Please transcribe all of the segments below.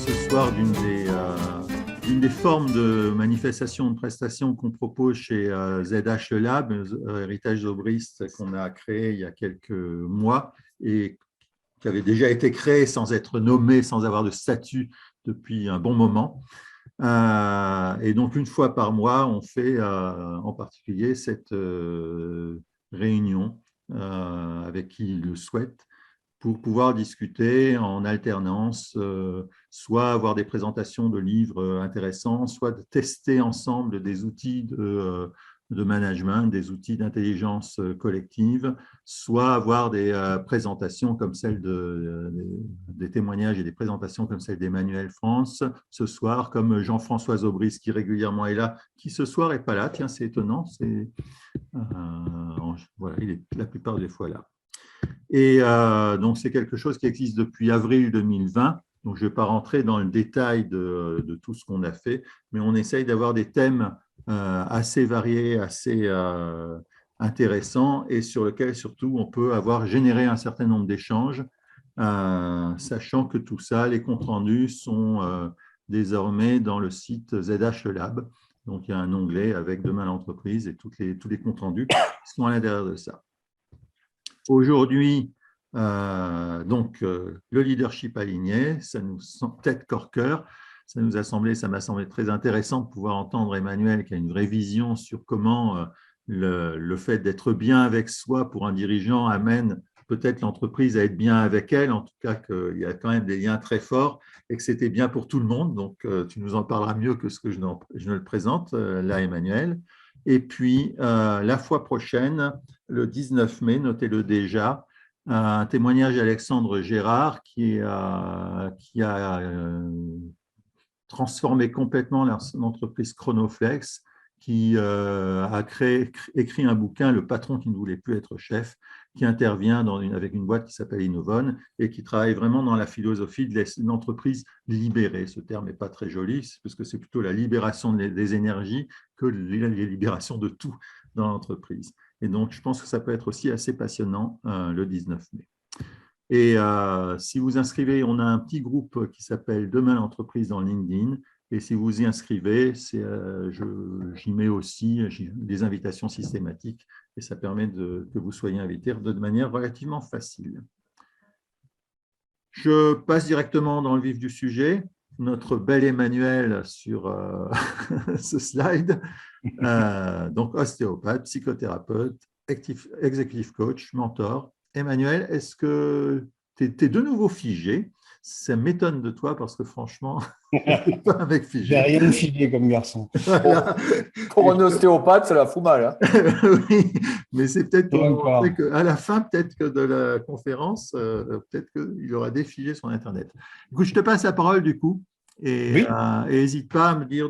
ce soir d'une des formes de manifestation de prestation qu'on propose chez ZH Lab, Héritage Zobrist, qu'on a créé il y a quelques mois et qui avait déjà été créé sans être nommé, sans avoir de statut depuis un bon moment. Et donc, une fois par mois, on fait en particulier cette réunion avec qui le souhaite pour pouvoir discuter en alternance, soit avoir des présentations de livres intéressants, soit de tester ensemble des outils de management, des outils d'intelligence collective, soit avoir des présentations comme celle des témoignages et des présentations comme celle d'Emmanuel France ce soir, comme Jean-François Zobrist qui régulièrement est là, qui ce soir n'est pas là. Tiens, c'est étonnant. Voilà, il est la plupart des fois là. Et donc, c'est quelque chose qui existe depuis avril 2020. Donc, je ne vais pas rentrer dans le détail de tout ce qu'on a fait, mais on essaye d'avoir des thèmes assez variés, assez intéressants et sur lesquels, surtout, on peut avoir généré un certain nombre d'échanges, sachant que tout ça, les comptes rendus sont désormais dans le site ZH Lab. Donc, il y a un onglet avec Demain l'entreprise et tous les comptes rendus qui sont à l'intérieur de ça. Aujourd'hui, le leadership aligné, ça nous tête corps cœur. Ça m'a semblé très intéressant de pouvoir entendre Emmanuel qui a une vraie vision sur comment le fait d'être bien avec soi pour un dirigeant amène peut-être l'entreprise à être bien avec elle, en tout cas qu'il y a quand même des liens très forts et que c'était bien pour tout le monde. Donc, tu nous en parleras mieux que ce que je ne le présente là, Emmanuel. Et puis, la fois prochaine, le 19 mai, notez-le déjà, un témoignage d'Alexandre Gérard qui a transformé complètement l'entreprise Chronoflex, qui a écrit un bouquin, Le patron qui ne voulait plus être chef, qui intervient avec une boîte qui s'appelle Innovon et qui travaille vraiment dans la philosophie de l'entreprise libérée. Ce terme n'est pas très joli, parce que c'est plutôt la libération des énergies que la libération de tout dans l'entreprise. Et donc, je pense que ça peut être aussi assez passionnant le 19 mai. Et si vous inscrivez, on a un petit groupe qui s'appelle Demain l'entreprise dans LinkedIn. Et si vous y inscrivez, j'y mets aussi des invitations systématiques et ça permet que vous soyez invités de manière relativement facile. Je passe directement dans le vif du sujet. Notre bel Emmanuel sur ce slide. Donc, ostéopathe, psychothérapeute, executive coach, mentor. Emmanuel, est-ce que tu es de nouveau figé? Ça m'étonne de toi parce que franchement, tu n'es pas un mec figé. J'ai rien figé comme garçon. Voilà. Pour un ostéopathe, ça la fout mal. Hein. Oui, mais c'est peut-être pour montrer qu'à la fin peut-être que de la conférence, peut-être qu'il aura défigé son Internet. Écoute, je te passe la parole du coup. Et n'hésite pas à me dire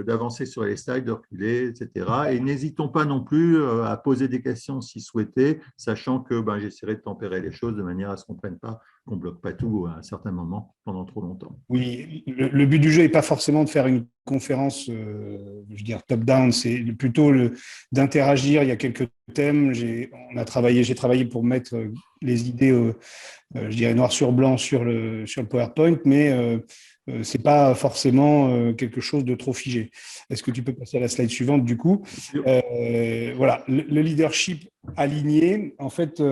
d'avancer sur les slides, de reculer, etc. Et n'hésitons pas non plus à poser des questions si souhaité, sachant que j'essaierai de tempérer les choses de manière à ce qu'on ne bloque pas tout à un certain moment pendant trop longtemps. Oui, le but du jeu n'est pas forcément de faire une conférence, je veux dire top-down, c'est plutôt d'interagir. Il y a quelques thèmes. J'ai travaillé pour mettre les idées, je dirais noir sur blanc sur le PowerPoint, mais c'est pas forcément quelque chose de trop figé. Est-ce que tu peux passer à la slide suivante du coup? Voilà, le leadership aligné, en fait,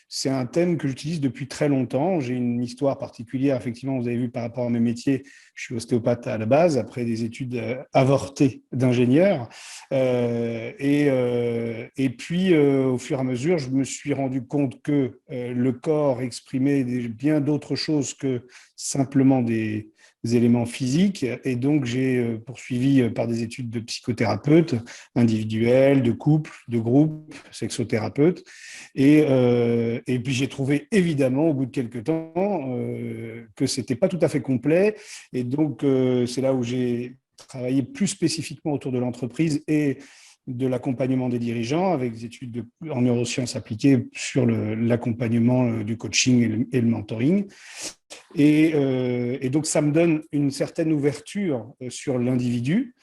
c'est un thème que j'utilise depuis très longtemps. J'ai une histoire particulière, effectivement, vous avez vu par rapport à mes métiers, je suis ostéopathe à la base, après des études avortées d'ingénieur. Et puis, au fur et à mesure, je me suis rendu compte que le corps exprimait bien d'autres choses que simplement des éléments physiques. Et donc, j'ai poursuivi par des études de psychothérapeute individuel, de couple, de groupe, sexothérapeute. Et puis, j'ai trouvé évidemment, au bout de quelques temps, que ce n'était pas tout à fait complet. Et donc, c'est là où j'ai travaillé plus spécifiquement autour de l'entreprise et de l'accompagnement des dirigeants avec des études en neurosciences appliquées sur l'accompagnement du coaching et le mentoring. Et donc, ça me donne une certaine ouverture sur l'individu,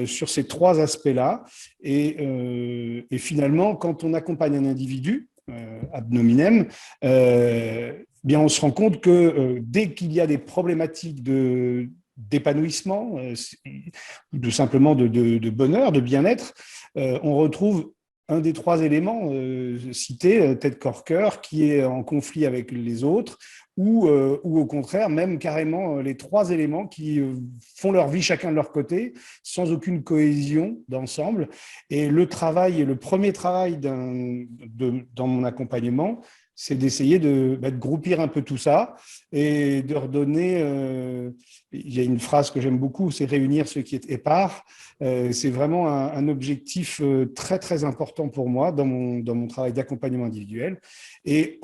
sur ces trois aspects-là. Et finalement, quand on accompagne un individu, ad nominem, bien, on se rend compte que dès qu'il y a des problématiques d'épanouissement, simplement de bonheur, de bien-être, on retrouve un des trois éléments cités, tête, corps, cœur, qui est en conflit avec les autres, ou au contraire, même carrément les trois éléments qui font leur vie chacun de leur côté, sans aucune cohésion d'ensemble. Et le premier travail dans mon accompagnement, c'est d'essayer de groupir un peu tout ça et de redonner. Il y a une phrase que j'aime beaucoup, c'est réunir ce qui est épars. C'est vraiment un objectif très, très important pour moi dans mon travail d'accompagnement individuel. Et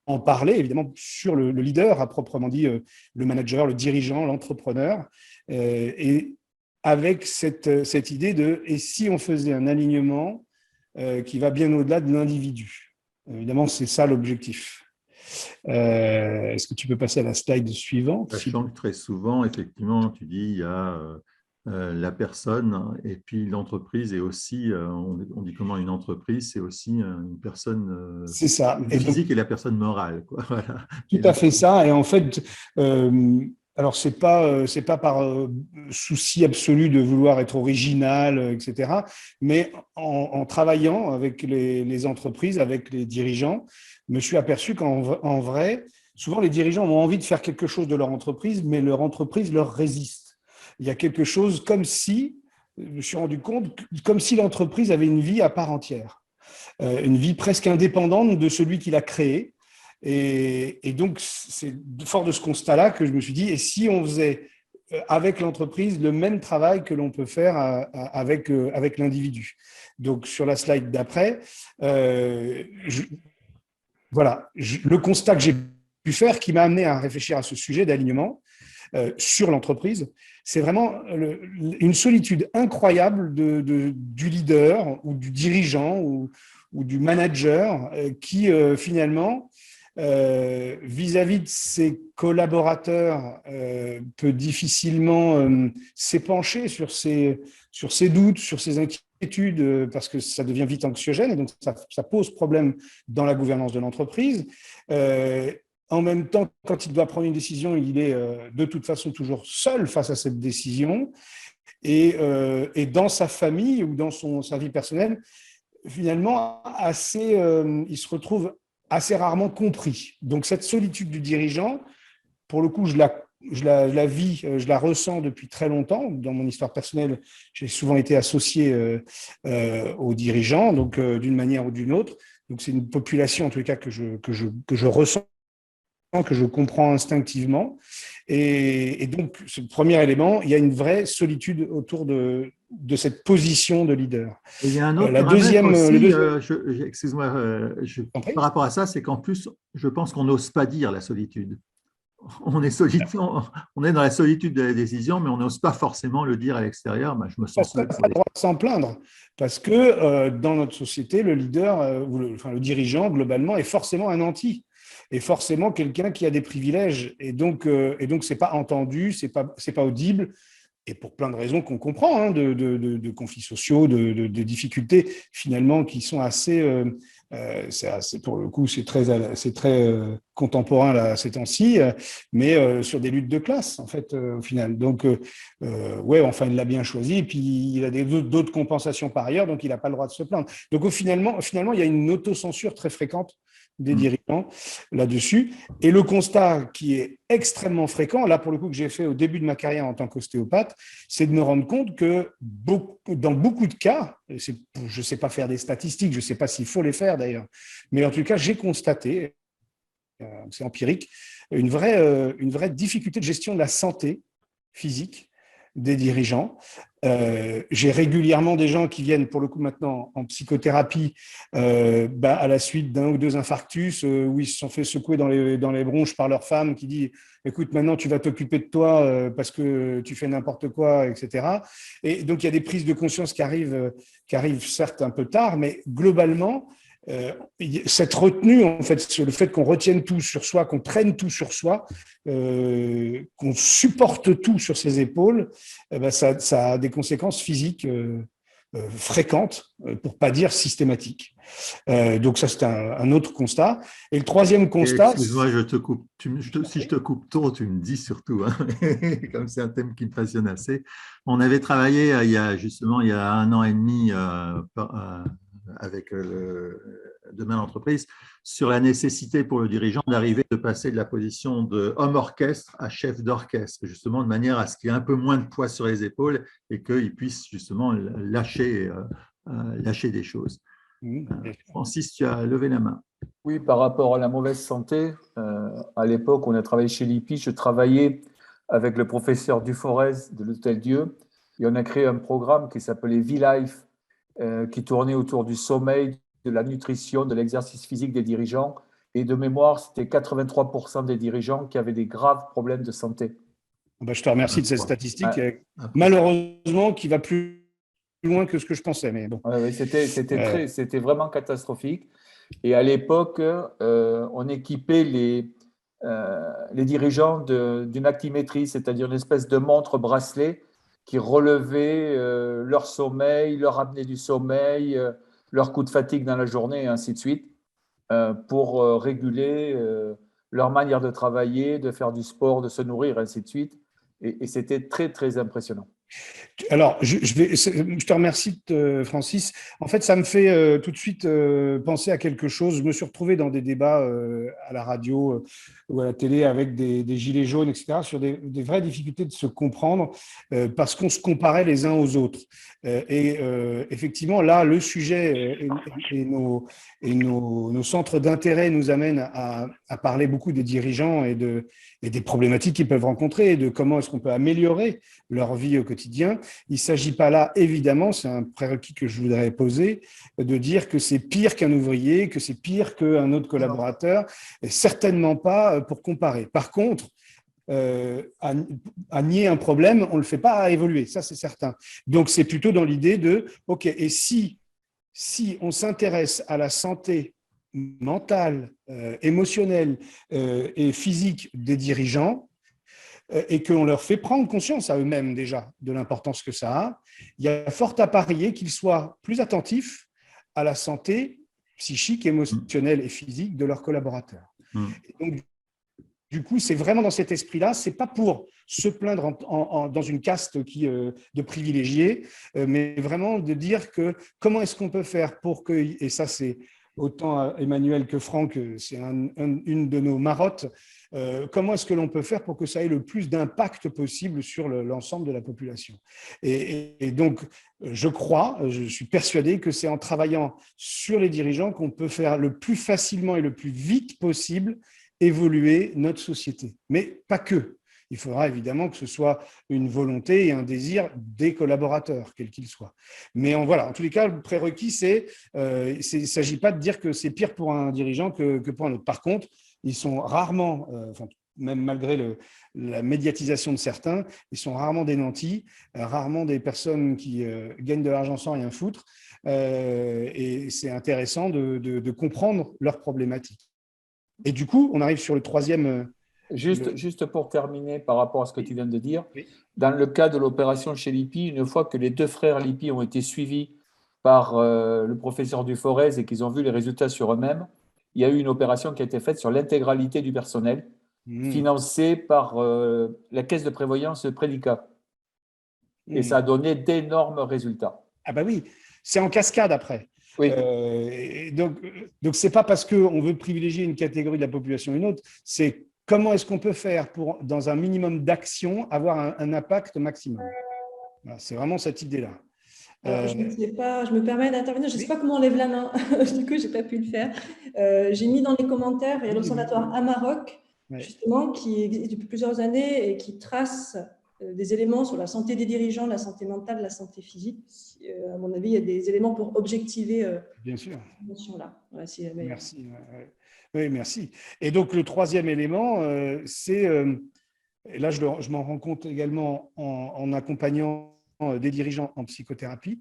en parler, évidemment, sur le leader, à proprement dit, le manager, le dirigeant, l'entrepreneur, et avec cette idée de « et si on faisait un alignement qui va bien au-delà de l'individu ?» Évidemment, c'est ça l'objectif. Est-ce que tu peux passer à la slide suivante? Sachant que très souvent, effectivement, tu dis il y a la personne et puis l'entreprise est aussi, on dit comment une entreprise, c'est aussi une personne c'est ça. physique et la personne morale, quoi. Voilà. Tout à fait ça. Et en fait, alors c'est pas par souci absolu de vouloir être original, etc. Mais en travaillant avec les entreprises, avec les dirigeants, je me suis aperçu qu'en vrai, souvent les dirigeants ont envie de faire quelque chose de leur entreprise, mais leur entreprise leur résiste. Il y a quelque chose comme si, je me suis rendu compte, comme si l'entreprise avait une vie à part entière, une vie presque indépendante de celui qui l'a créée. Et donc, c'est fort de ce constat-là que je me suis dit, et si on faisait avec l'entreprise le même travail que l'on peut faire avec l'individu. Donc, sur la slide d'après, voilà, le constat que j'ai pu faire qui m'a amené à réfléchir à ce sujet d'alignement sur l'entreprise, c'est vraiment une solitude incroyable du leader ou du dirigeant ou du manager qui finalement, vis-à-vis de ses collaborateurs, peut difficilement s'épancher sur ses doutes, sur ses inquiétudes, parce que ça devient vite anxiogène et donc ça pose problème dans la gouvernance de l'entreprise. En même temps, quand il doit prendre une décision, il est de toute façon toujours seul face à cette décision. Et dans sa famille ou dans sa vie personnelle, finalement, il se retrouve assez rarement compris. Donc cette solitude du dirigeant, pour le coup, je la vis, je la ressens depuis très longtemps. Dans mon histoire personnelle, j'ai souvent été associé aux dirigeants, donc d'une manière ou d'une autre. Donc c'est une population, en tout cas, que je ressens, que je comprends instinctivement. Et donc, ce premier élément, il y a une vraie solitude autour de cette position de leader. Et il y a un autre la paramètre deuxième, aussi, excuse-moi, par rapport à ça, c'est qu'en plus, je pense qu'on n'ose pas dire la solitude. On est dans la solitude de la décision, mais on n'ose pas forcément le dire à l'extérieur. Ben, je me sens seul. Pas le droit de s'en plaindre, parce que dans notre société, le leader, le dirigeant, globalement, est forcément un anti. Et forcément quelqu'un qui a des privilèges. Et donc c'est pas entendu, c'est pas audible. Et pour plein de raisons qu'on comprend, hein, de conflits sociaux, de difficultés finalement qui sont assez, pour le coup, c'est très contemporain là, ces temps-ci, mais sur des luttes de classe en fait au final. Donc ouais, enfin il l'a bien choisi, et puis il a d'autres compensations par ailleurs, donc il n'a pas le droit de se plaindre. Donc finalement, il y a une autocensure très fréquente des dirigeants là-dessus. Et le constat qui est extrêmement fréquent, là pour le coup que j'ai fait au début de ma carrière en tant qu'ostéopathe, c'est de me rendre compte que dans beaucoup de cas, je ne sais pas faire des statistiques, je ne sais pas s'il faut les faire d'ailleurs, mais en tout cas j'ai constaté, c'est empirique, une vraie difficulté de gestion de la santé physique des dirigeants. J'ai régulièrement des gens qui viennent, pour le coup maintenant, en psychothérapie à la suite d'un ou deux infarctus où ils se sont fait secouer dans les bronches par leur femme qui dit « Écoute, maintenant, tu vas t'occuper de toi parce que tu fais n'importe quoi, etc. » Et donc, il y a des prises de conscience qui arrivent certes un peu tard, mais globalement, cette retenue, en fait, sur le fait qu'on retienne tout sur soi, qu'on prenne tout sur soi, qu'on supporte tout sur ses épaules, ça a des conséquences physiques fréquente, pour ne pas dire systématique. Donc ça, c'est un autre constat. Et le troisième constat… Excuse-moi, je te coupe. Si je te coupe trop, tu me dis surtout, hein. Comme c'est un thème qui me passionne assez. On avait travaillé il y a 1 an et demi avec Demain l'entreprise sur la nécessité pour le dirigeant de passer de la position de homme orchestre à chef d'orchestre, justement de manière à ce qu'il y ait un peu moins de poids sur les épaules et qu'il puisse justement lâcher des choses. Francis, tu as levé la main. Oui, par rapport à la mauvaise santé, à l'époque, on a travaillé chez Lippi. Je travaillais avec le professeur Duforez de l'Hôtel Dieu et on a créé un programme qui s'appelait V-Life, qui tournait autour du sommeil, de la nutrition, de l'exercice physique des dirigeants. Et de mémoire, c'était 83% des dirigeants qui avaient des graves problèmes de santé. Je te remercie de cette statistique, malheureusement, qui va plus loin que ce que je pensais. Mais bon. C'était vraiment catastrophique. Et à l'époque, on équipait les dirigeants d'une actimétrie, c'est-à-dire une espèce de montre bracelet qui relevait leur sommeil, leur apnée du sommeil, leur coup de fatigue dans la journée, et ainsi de suite, pour réguler leur manière de travailler, de faire du sport, de se nourrir, ainsi de suite. Et c'était très, très impressionnant. Alors, je te remercie, Francis. En fait, ça me fait tout de suite penser à quelque chose. Je me suis retrouvé dans des débats à la radio ou à la télé avec des gilets jaunes, etc., sur des vraies difficultés de se comprendre parce qu'on se comparait les uns aux autres. Effectivement, là, le sujet et nos centres d'intérêt nous amènent à parler beaucoup des dirigeants et des problématiques qu'ils peuvent rencontrer et de comment est-ce qu'on peut améliorer leur vie au quotidien. Il ne s'agit pas là, évidemment, c'est un prérequis que je voudrais poser, de dire que c'est pire qu'un ouvrier, que c'est pire qu'un autre collaborateur, et certainement pas pour comparer. Par contre, à nier un problème, on ne le fait pas à évoluer, ça c'est certain. Donc c'est plutôt dans l'idée de, OK, et si on s'intéresse à la santé mentale, émotionnelle et physique des dirigeants, et qu'on leur fait prendre conscience à eux-mêmes déjà de l'importance que ça a, il y a fort à parier qu'ils soient plus attentifs à la santé psychique, émotionnelle et physique de leurs collaborateurs. Et donc, du coup, c'est vraiment dans cet esprit-là, ce n'est pas pour se plaindre dans une caste de privilégiés, mais vraiment de dire que comment est-ce qu'on peut faire pour que, et ça c'est autant Emmanuel que Franck, c'est une de nos marottes, comment est-ce que l'on peut faire pour que ça ait le plus d'impact possible sur l'ensemble de la population. Et donc, je suis persuadé que c'est en travaillant sur les dirigeants qu'on peut faire le plus facilement et le plus vite possible évoluer notre société. Mais pas que. Il faudra évidemment que ce soit une volonté et un désir des collaborateurs, quels qu'ils soient. Mais voilà, en tous les cas, le prérequis, il ne s'agit pas de dire que c'est pire pour un dirigeant que pour un autre. Par contre, ils sont rarement, même malgré la médiatisation de certains, ils sont rarement des nantis, rarement des personnes qui gagnent de l'argent sans rien foutre. Et c'est intéressant de comprendre leurs problématiques. Et du coup, on arrive sur le troisième… Juste pour terminer par rapport à ce que tu viens de dire, dans le cas de l'opération chez Lippi, une fois que les deux frères Lippi ont été suivis par le professeur Duforez et qu'ils ont vu les résultats sur eux-mêmes, il y a eu une opération qui a été faite sur l'intégralité du personnel, financée par la caisse de prévoyance Prédicat. Et ça a donné d'énormes résultats. Ah bah oui, c'est en cascade après. Oui. Donc ce n'est pas parce qu'on veut privilégier une catégorie de la population ou une autre, c'est comment est-ce qu'on peut faire pour, dans un minimum d'action, avoir un impact maximum. Voilà, c'est vraiment cette idée-là. Alors, je ne sais pas, je me permets d'intervenir, je ne sais pas comment on lève la main, du coup, je n'ai pas pu le faire. J'ai mis dans les commentaires, il y a l'Observatoire Amarok, justement, qui existe depuis plusieurs années et qui trace des éléments sur la santé des dirigeants, la santé mentale, la santé physique. À mon avis, il y a des éléments pour objectiver bien sûr. cette notion-là. Voilà, merci. Oui, merci. Et donc, le troisième élément, c'est, et là, je m'en rends compte également en accompagnant des dirigeants en psychothérapie,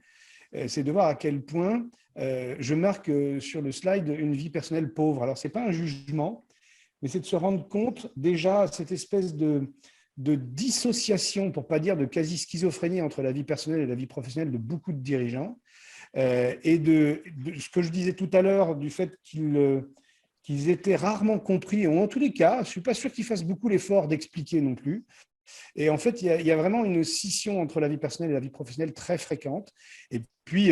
c'est de voir à quel point je marque sur le slide une vie personnelle pauvre. Alors, ce n'est pas un jugement, mais c'est de se rendre compte déjà cette espèce de de dissociation, pour ne pas dire de quasi-schizophrénie entre la vie personnelle et la vie professionnelle de beaucoup de dirigeants. Et de ce que je disais tout à l'heure, du fait qu'ils étaient rarement compris, ou en tous les cas, je ne suis pas sûr qu'ils fassent beaucoup l'effort d'expliquer non plus. Et en fait, il y a vraiment une scission entre la vie personnelle et la vie professionnelle très fréquente. Et puis,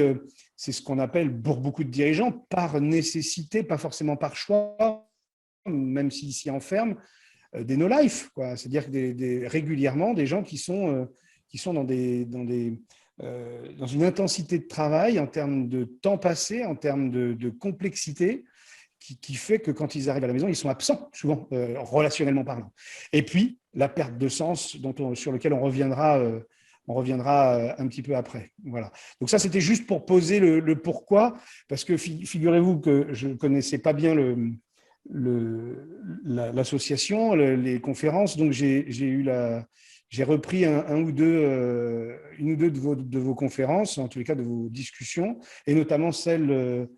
c'est ce qu'on appelle, pour beaucoup de dirigeants, par nécessité, pas forcément par choix, même s'ils s'y enferment, des no-life. C'est-à-dire que régulièrement, des gens qui sont dans une intensité de travail en termes de temps passé, en termes de complexité, qui fait que quand ils arrivent à la maison, ils sont absents, souvent, relationnellement parlant. Et puis, la perte de sens sur lequel on reviendra un petit peu après. Voilà. Donc ça, c'était juste pour poser le pourquoi, parce que figurez-vous que je ne connaissais pas bien l'association, les conférences, donc j'ai repris une ou deux de vos conférences, en tous les cas de vos discussions, et notamment celle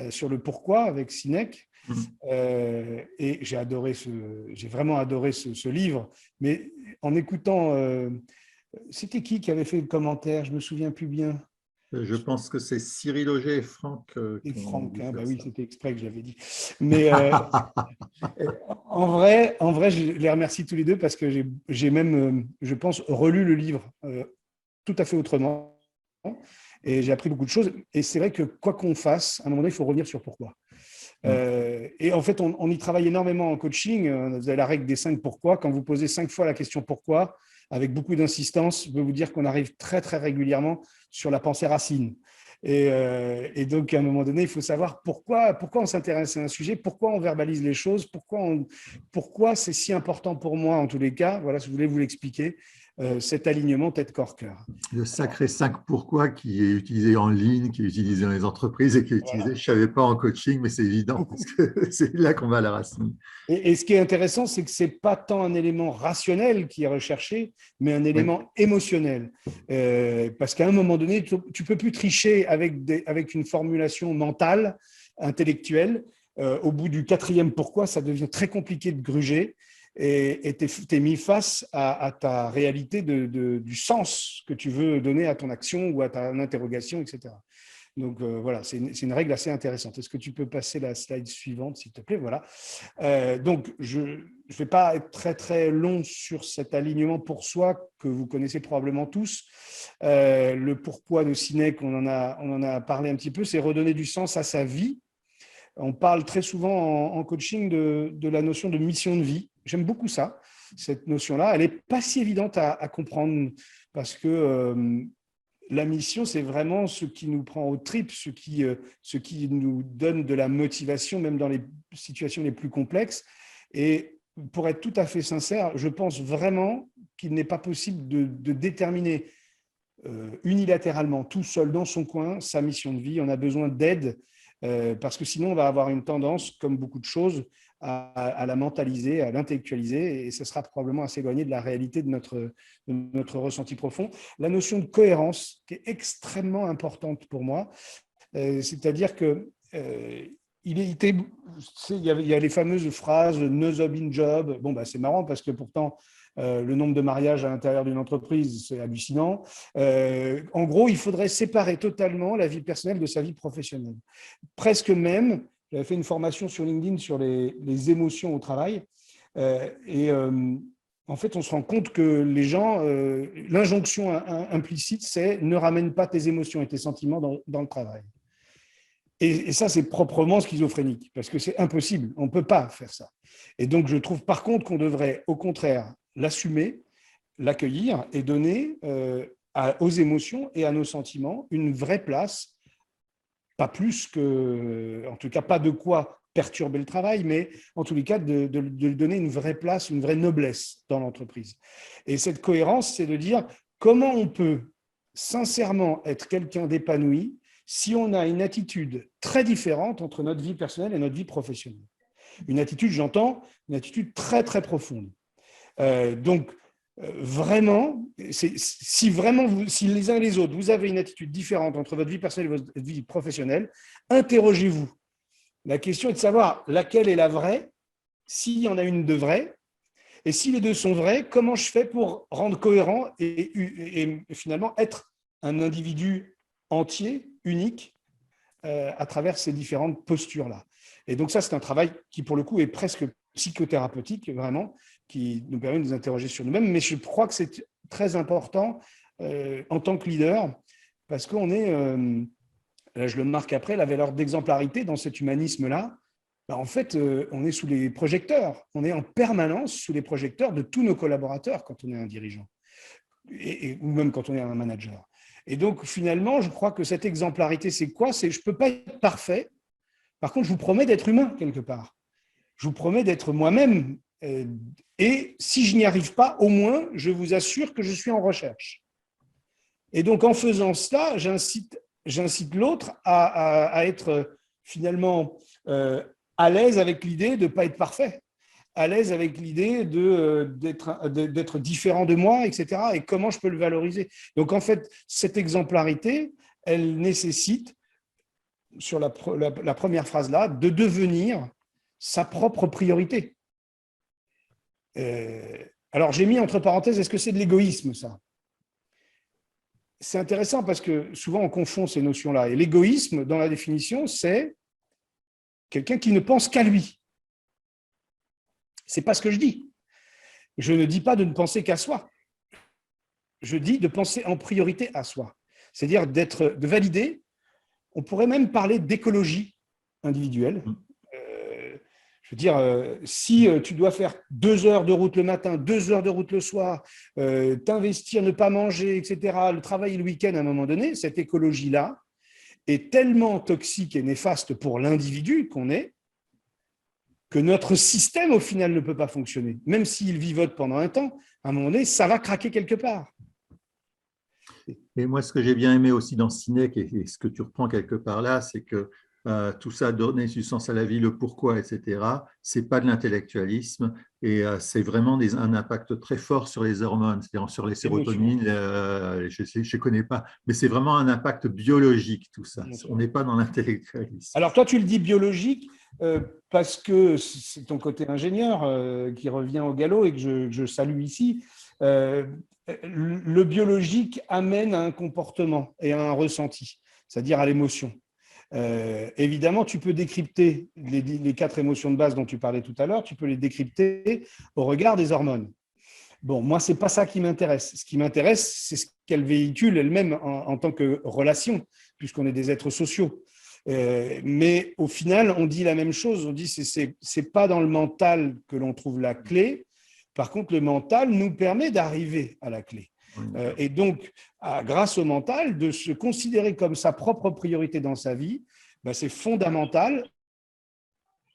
sur le pourquoi avec Sinek. Et j'ai vraiment adoré ce livre. Mais en écoutant, c'était qui avait fait le commentaire? Je me souviens plus bien. Je pense que c'est Cyril Auger et Franck. Et Franck, bah oui, c'était exprès que je l'avais dit. Mais en vrai, je les remercie tous les deux parce que j'ai même, je pense, relu le livre tout à fait autrement. Et j'ai appris beaucoup de choses. Et c'est vrai que quoi qu'on fasse, à un moment donné, il faut revenir sur pourquoi. Et en fait, on y travaille énormément en coaching. Vous avez la règle des 5 pourquoi. Quand vous posez 5 fois la question pourquoi, avec beaucoup d'insistance, je peux vous dire qu'on arrive très, très régulièrement sur la pensée racine. Et donc, à un moment donné, il faut savoir pourquoi on s'intéresse à un sujet, pourquoi on verbalise les choses, pourquoi c'est si important pour moi, en tous les cas. Voilà, je voulais vous l'expliquer. Cet alignement tête-corps-cœur. Le sacré 5 pourquoi qui est utilisé en ligne, qui est utilisé dans les entreprises et qui est utilisé, je ne savais pas en coaching, mais c'est évident parce que c'est là qu'on va à la racine. Et ce qui est intéressant, c'est que ce n'est pas tant un élément rationnel qui est recherché, mais un élément émotionnel. Parce qu'à un moment donné, tu ne peux plus tricher avec une formulation mentale, intellectuelle. Au bout du 4e pourquoi, ça devient très compliqué de gruger. Et tu es mis face à ta réalité du sens que tu veux donner à ton action ou à ta interrogation, etc. Donc voilà, c'est une règle assez intéressante. Est-ce que tu peux passer la slide suivante, s'il te plaît? Voilà. Donc, je ne vais pas être très, très long sur cet alignement pour soi que vous connaissez probablement tous. Le pourquoi de Sinek, on en a parlé un petit peu, c'est redonner du sens à sa vie. On parle très souvent en coaching de la notion de mission de vie. J'aime beaucoup ça, cette notion-là. Elle n'est pas si évidente à comprendre parce que la mission, c'est vraiment ce qui nous prend aux tripes, ce qui nous donne de la motivation, même dans les situations les plus complexes. Et pour être tout à fait sincère, je pense vraiment qu'il n'est pas possible de déterminer unilatéralement, tout seul dans son coin, sa mission de vie. On a besoin d'aide. Parce que sinon, on va avoir une tendance, comme beaucoup de choses, à la mentaliser, à l'intellectualiser, et ce sera probablement assez éloigné de la réalité de notre ressenti profond. La notion de cohérence, qui est extrêmement importante pour moi, c'est-à-dire que il y a les fameuses phrases « no job in job ». Bon, c'est marrant parce que pourtant, le nombre de mariages à l'intérieur d'une entreprise, c'est hallucinant. En gros, il faudrait séparer totalement la vie personnelle de sa vie professionnelle. Presque même, j'avais fait une formation sur LinkedIn sur les émotions au travail. En fait, on se rend compte que les gens, l'injonction implicite, c'est « ne ramène pas tes émotions et tes sentiments dans le travail ». Et ça, c'est proprement schizophrénique, parce que c'est impossible, on ne peut pas faire ça. Et donc, je trouve par contre qu'on devrait, au contraire, l'assumer, l'accueillir et donner aux émotions et à nos sentiments une vraie place, pas plus que, en tout cas, pas de quoi perturber le travail, mais en tous les cas, de donner une vraie place, une vraie noblesse dans l'entreprise. Et cette cohérence, c'est de dire comment on peut sincèrement être quelqu'un d'épanoui si on a une attitude très différente entre notre vie personnelle et notre vie professionnelle. Une attitude, j'entends, une attitude très, très profonde. Donc, vraiment, si les uns et les autres, vous avez une attitude différente entre votre vie personnelle et votre vie professionnelle, interrogez-vous. La question est de savoir laquelle est la vraie, s'il y en a une de vraie, Et si les deux sont vrais, comment je fais pour rendre cohérent et finalement être un individu entier, unique, à travers ces différentes postures-là. Et donc ça, c'est un travail qui, pour le coup, est presque psychothérapeutique, vraiment, qui nous permet de nous interroger sur nous-mêmes. Mais je crois que c'est très important en tant que leader, parce qu'on est, là je le marque après, la valeur d'exemplarité dans cet humanisme-là. En fait, on est sous les projecteurs. On est en permanence sous les projecteurs de tous nos collaborateurs quand on est un dirigeant, ou même quand on est un manager. Et donc, finalement, je crois que cette exemplarité, c'est quoi? C'est je ne peux pas être parfait. Par contre, je vous promets d'être humain quelque part. Je vous promets d'être moi-même. Et si je n'y arrive pas, au moins, je vous assure que je suis en recherche. Et donc, en faisant cela, j'incite l'autre à être finalement à l'aise avec l'idée de ne pas être parfait, à l'aise avec l'idée d'être différent de moi, etc. Et comment je peux le valoriser. Donc, en fait, cette exemplarité, elle nécessite, sur la première phrase là, de devenir sa propre priorité. Alors, j'ai mis entre parenthèses, est-ce que c'est de l'égoïsme, ça? C'est intéressant parce que souvent, on confond ces notions-là. Et l'égoïsme, dans la définition, c'est quelqu'un qui ne pense qu'à lui. Ce n'est pas ce que je dis. Je ne dis pas de ne penser qu'à soi. Je dis de penser en priorité à soi. C'est-à-dire de valider. On pourrait même parler d'écologie individuelle. Je veux dire, si tu dois faire 2 heures de route le matin, 2 heures de route le soir, t'investir, ne pas manger, etc., le travail et le week-end à un moment donné, cette écologie-là est tellement toxique et néfaste pour l'individu qu'on est, que notre système, au final, ne peut pas fonctionner. Même s'il vivote pendant un temps, à un moment donné, ça va craquer quelque part. Et moi, ce que j'ai bien aimé aussi dans Sinek, et ce que tu reprends quelque part là, c'est que tout ça, donner du sens à la vie, le pourquoi, etc., ce n'est pas de l'intellectualisme et c'est vraiment un impact très fort sur les hormones, c'est-à-dire sur les sérotonines, je ne connais pas, mais c'est vraiment un impact biologique, tout ça. On n'est pas dans l'intellectualisme. Alors, toi, tu le dis biologique parce que c'est ton côté ingénieur qui revient au galop et que je salue ici. Le biologique amène à un comportement et à un ressenti, c'est-à-dire à l'émotion. Évidemment, tu peux décrypter les 4 émotions de base dont tu parlais tout à l'heure, tu peux les décrypter au regard des hormones. Bon, moi, ce n'est pas ça qui m'intéresse. Ce qui m'intéresse, c'est ce qu'elle véhicule elle-même en tant que relation, puisqu'on est des êtres sociaux. Mais au final, on dit la même chose. On dit que ce n'est pas dans le mental que l'on trouve la clé. Par contre, le mental nous permet d'arriver à la clé. Et donc, grâce au mental, de se considérer comme sa propre priorité dans sa vie, c'est fondamental,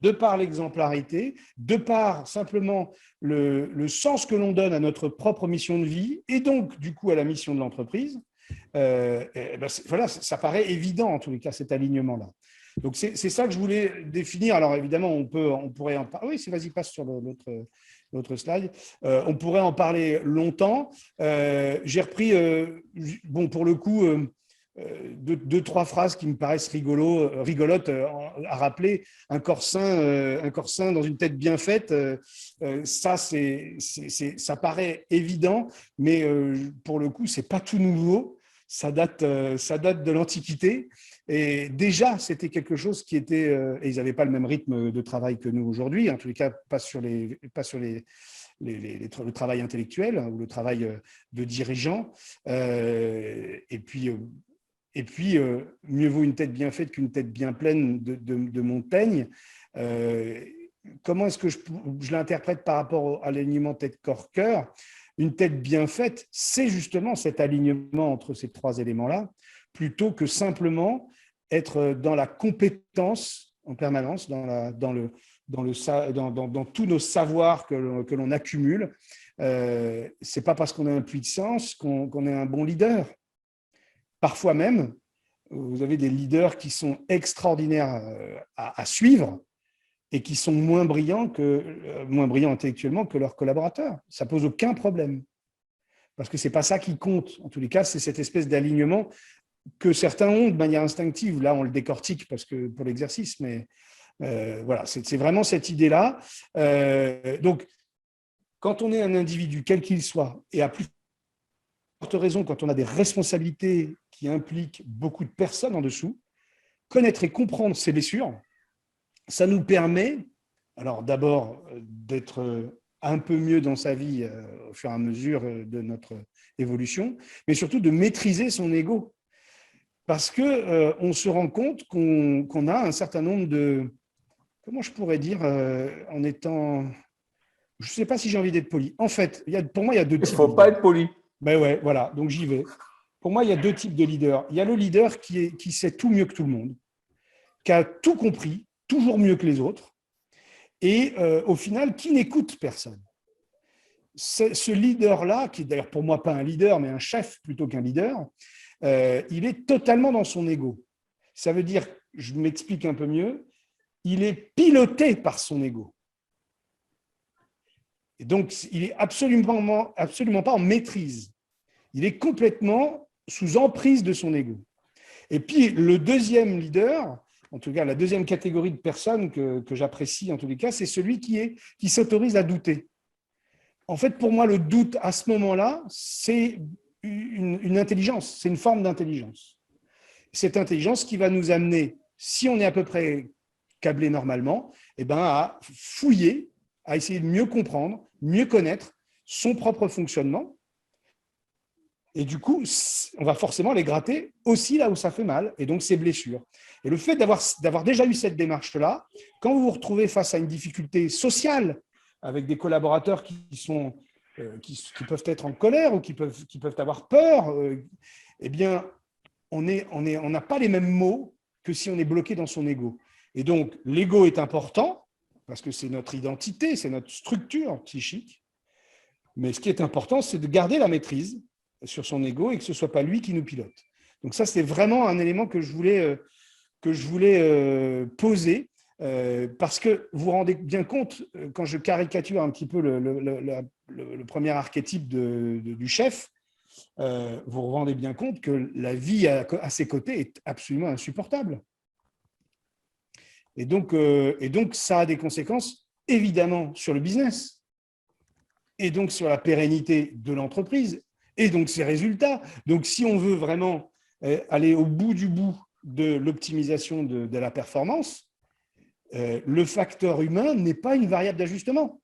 de par l'exemplarité, de par simplement le sens que l'on donne à notre propre mission de vie et donc, du coup, à la mission de l'entreprise. Voilà, ça paraît évident, en tous les cas, cet alignement-là. Donc, c'est ça que je voulais définir. Alors, évidemment, on pourrait en parler. Oui, vas-y, passe sur l'autre slide. On pourrait en parler longtemps. J'ai repris, pour le coup, 2-3 phrases qui me paraissent rigolotes à rappeler. Un corps sain dans une tête bien faite, ça paraît évident, mais pour le coup, ce n'est pas tout nouveau. Ça date de l'Antiquité. Et déjà, c'était quelque chose qui était… et ils n'avaient pas le même rythme de travail que nous aujourd'hui, en tous les cas, pas sur le travail intellectuel ou le travail de dirigeant. Et puis, mieux vaut une tête bien faite qu'une tête bien pleine de Montaigne. Comment est-ce que je l'interprète par rapport à l'alignement tête-corps-cœur? Une tête bien faite, c'est justement cet alignement entre ces 3 éléments-là, plutôt que simplement être dans la compétence en permanence, dans tous nos savoirs que l'on accumule. Ce n'est pas parce qu'on a un puissance qu'on est un bon leader. Parfois même, vous avez des leaders qui sont extraordinaires à suivre et qui sont moins brillants intellectuellement que leurs collaborateurs. Ça ne pose aucun problème. Parce que ce n'est pas ça qui compte. En tous les cas, c'est cette espèce d'alignement que certains ont de manière instinctive. Là, on le décortique pour l'exercice, mais voilà, c'est vraiment cette idée-là. Donc, quand on est un individu, quel qu'il soit, et à plus forte raison quand on a des responsabilités qui impliquent beaucoup de personnes en dessous, connaître et comprendre ces blessures, ça nous permet, alors d'abord, d'être un peu mieux dans sa vie au fur et à mesure de notre évolution, mais surtout de maîtriser son ego. Parce qu'on se rend compte qu'on a un certain nombre de, comment je pourrais dire, en étant, je ne sais pas si j'ai envie d'être poli. En fait, pour moi, il y a deux types. Il ne faut pas être poli. Ben ouais, voilà, donc j'y vais. Pour moi, il y a deux types de leaders. Il y a le leader qui sait tout mieux que tout le monde, qui a tout compris, toujours mieux que les autres, et au final, qui n'écoute personne. Ce leader-là, qui est d'ailleurs pour moi pas un leader, mais un chef plutôt qu'un leader, il est totalement dans son ego. Ça veut dire, je m'explique un peu mieux, il est piloté par son ego. Et donc, il n'est absolument pas en maîtrise. Il est complètement sous emprise de son ego. Et puis, le deuxième leader, en tout cas, la deuxième catégorie de personnes que j'apprécie, en tous les cas, c'est celui qui s'autorise à douter. En fait, pour moi, le doute, à ce moment-là, c'est une intelligence, c'est une forme d'intelligence. Cette intelligence qui va nous amener, si on est à peu près câblé normalement, eh ben, à fouiller, à essayer de mieux comprendre, mieux connaître son propre fonctionnement. Et du coup, on va forcément les gratter aussi là où ça fait mal, et donc ces blessures. Et le fait d'avoir déjà eu cette démarche-là, quand vous vous retrouvez face à une difficulté sociale avec des collaborateurs qui peuvent être en colère ou qui peuvent avoir peur, eh bien, on n'a pas les mêmes mots que si on est bloqué dans son ego. Et donc, l'ego est important parce que c'est notre identité, c'est notre structure psychique. Mais ce qui est important, c'est de garder la maîtrise sur son ego et que ce ne soit pas lui qui nous pilote. Donc ça, c'est vraiment un élément que je voulais poser parce que vous vous rendez bien compte, quand je caricature un petit peu le premier archétype du chef, vous vous rendez bien compte que la vie à ses côtés est absolument insupportable. Et donc, ça a des conséquences, évidemment, sur le business, et donc sur la pérennité de l'entreprise, et donc ses résultats. Donc, si on veut vraiment aller au bout du bout de l'optimisation de la performance, le facteur humain n'est pas une variable d'ajustement.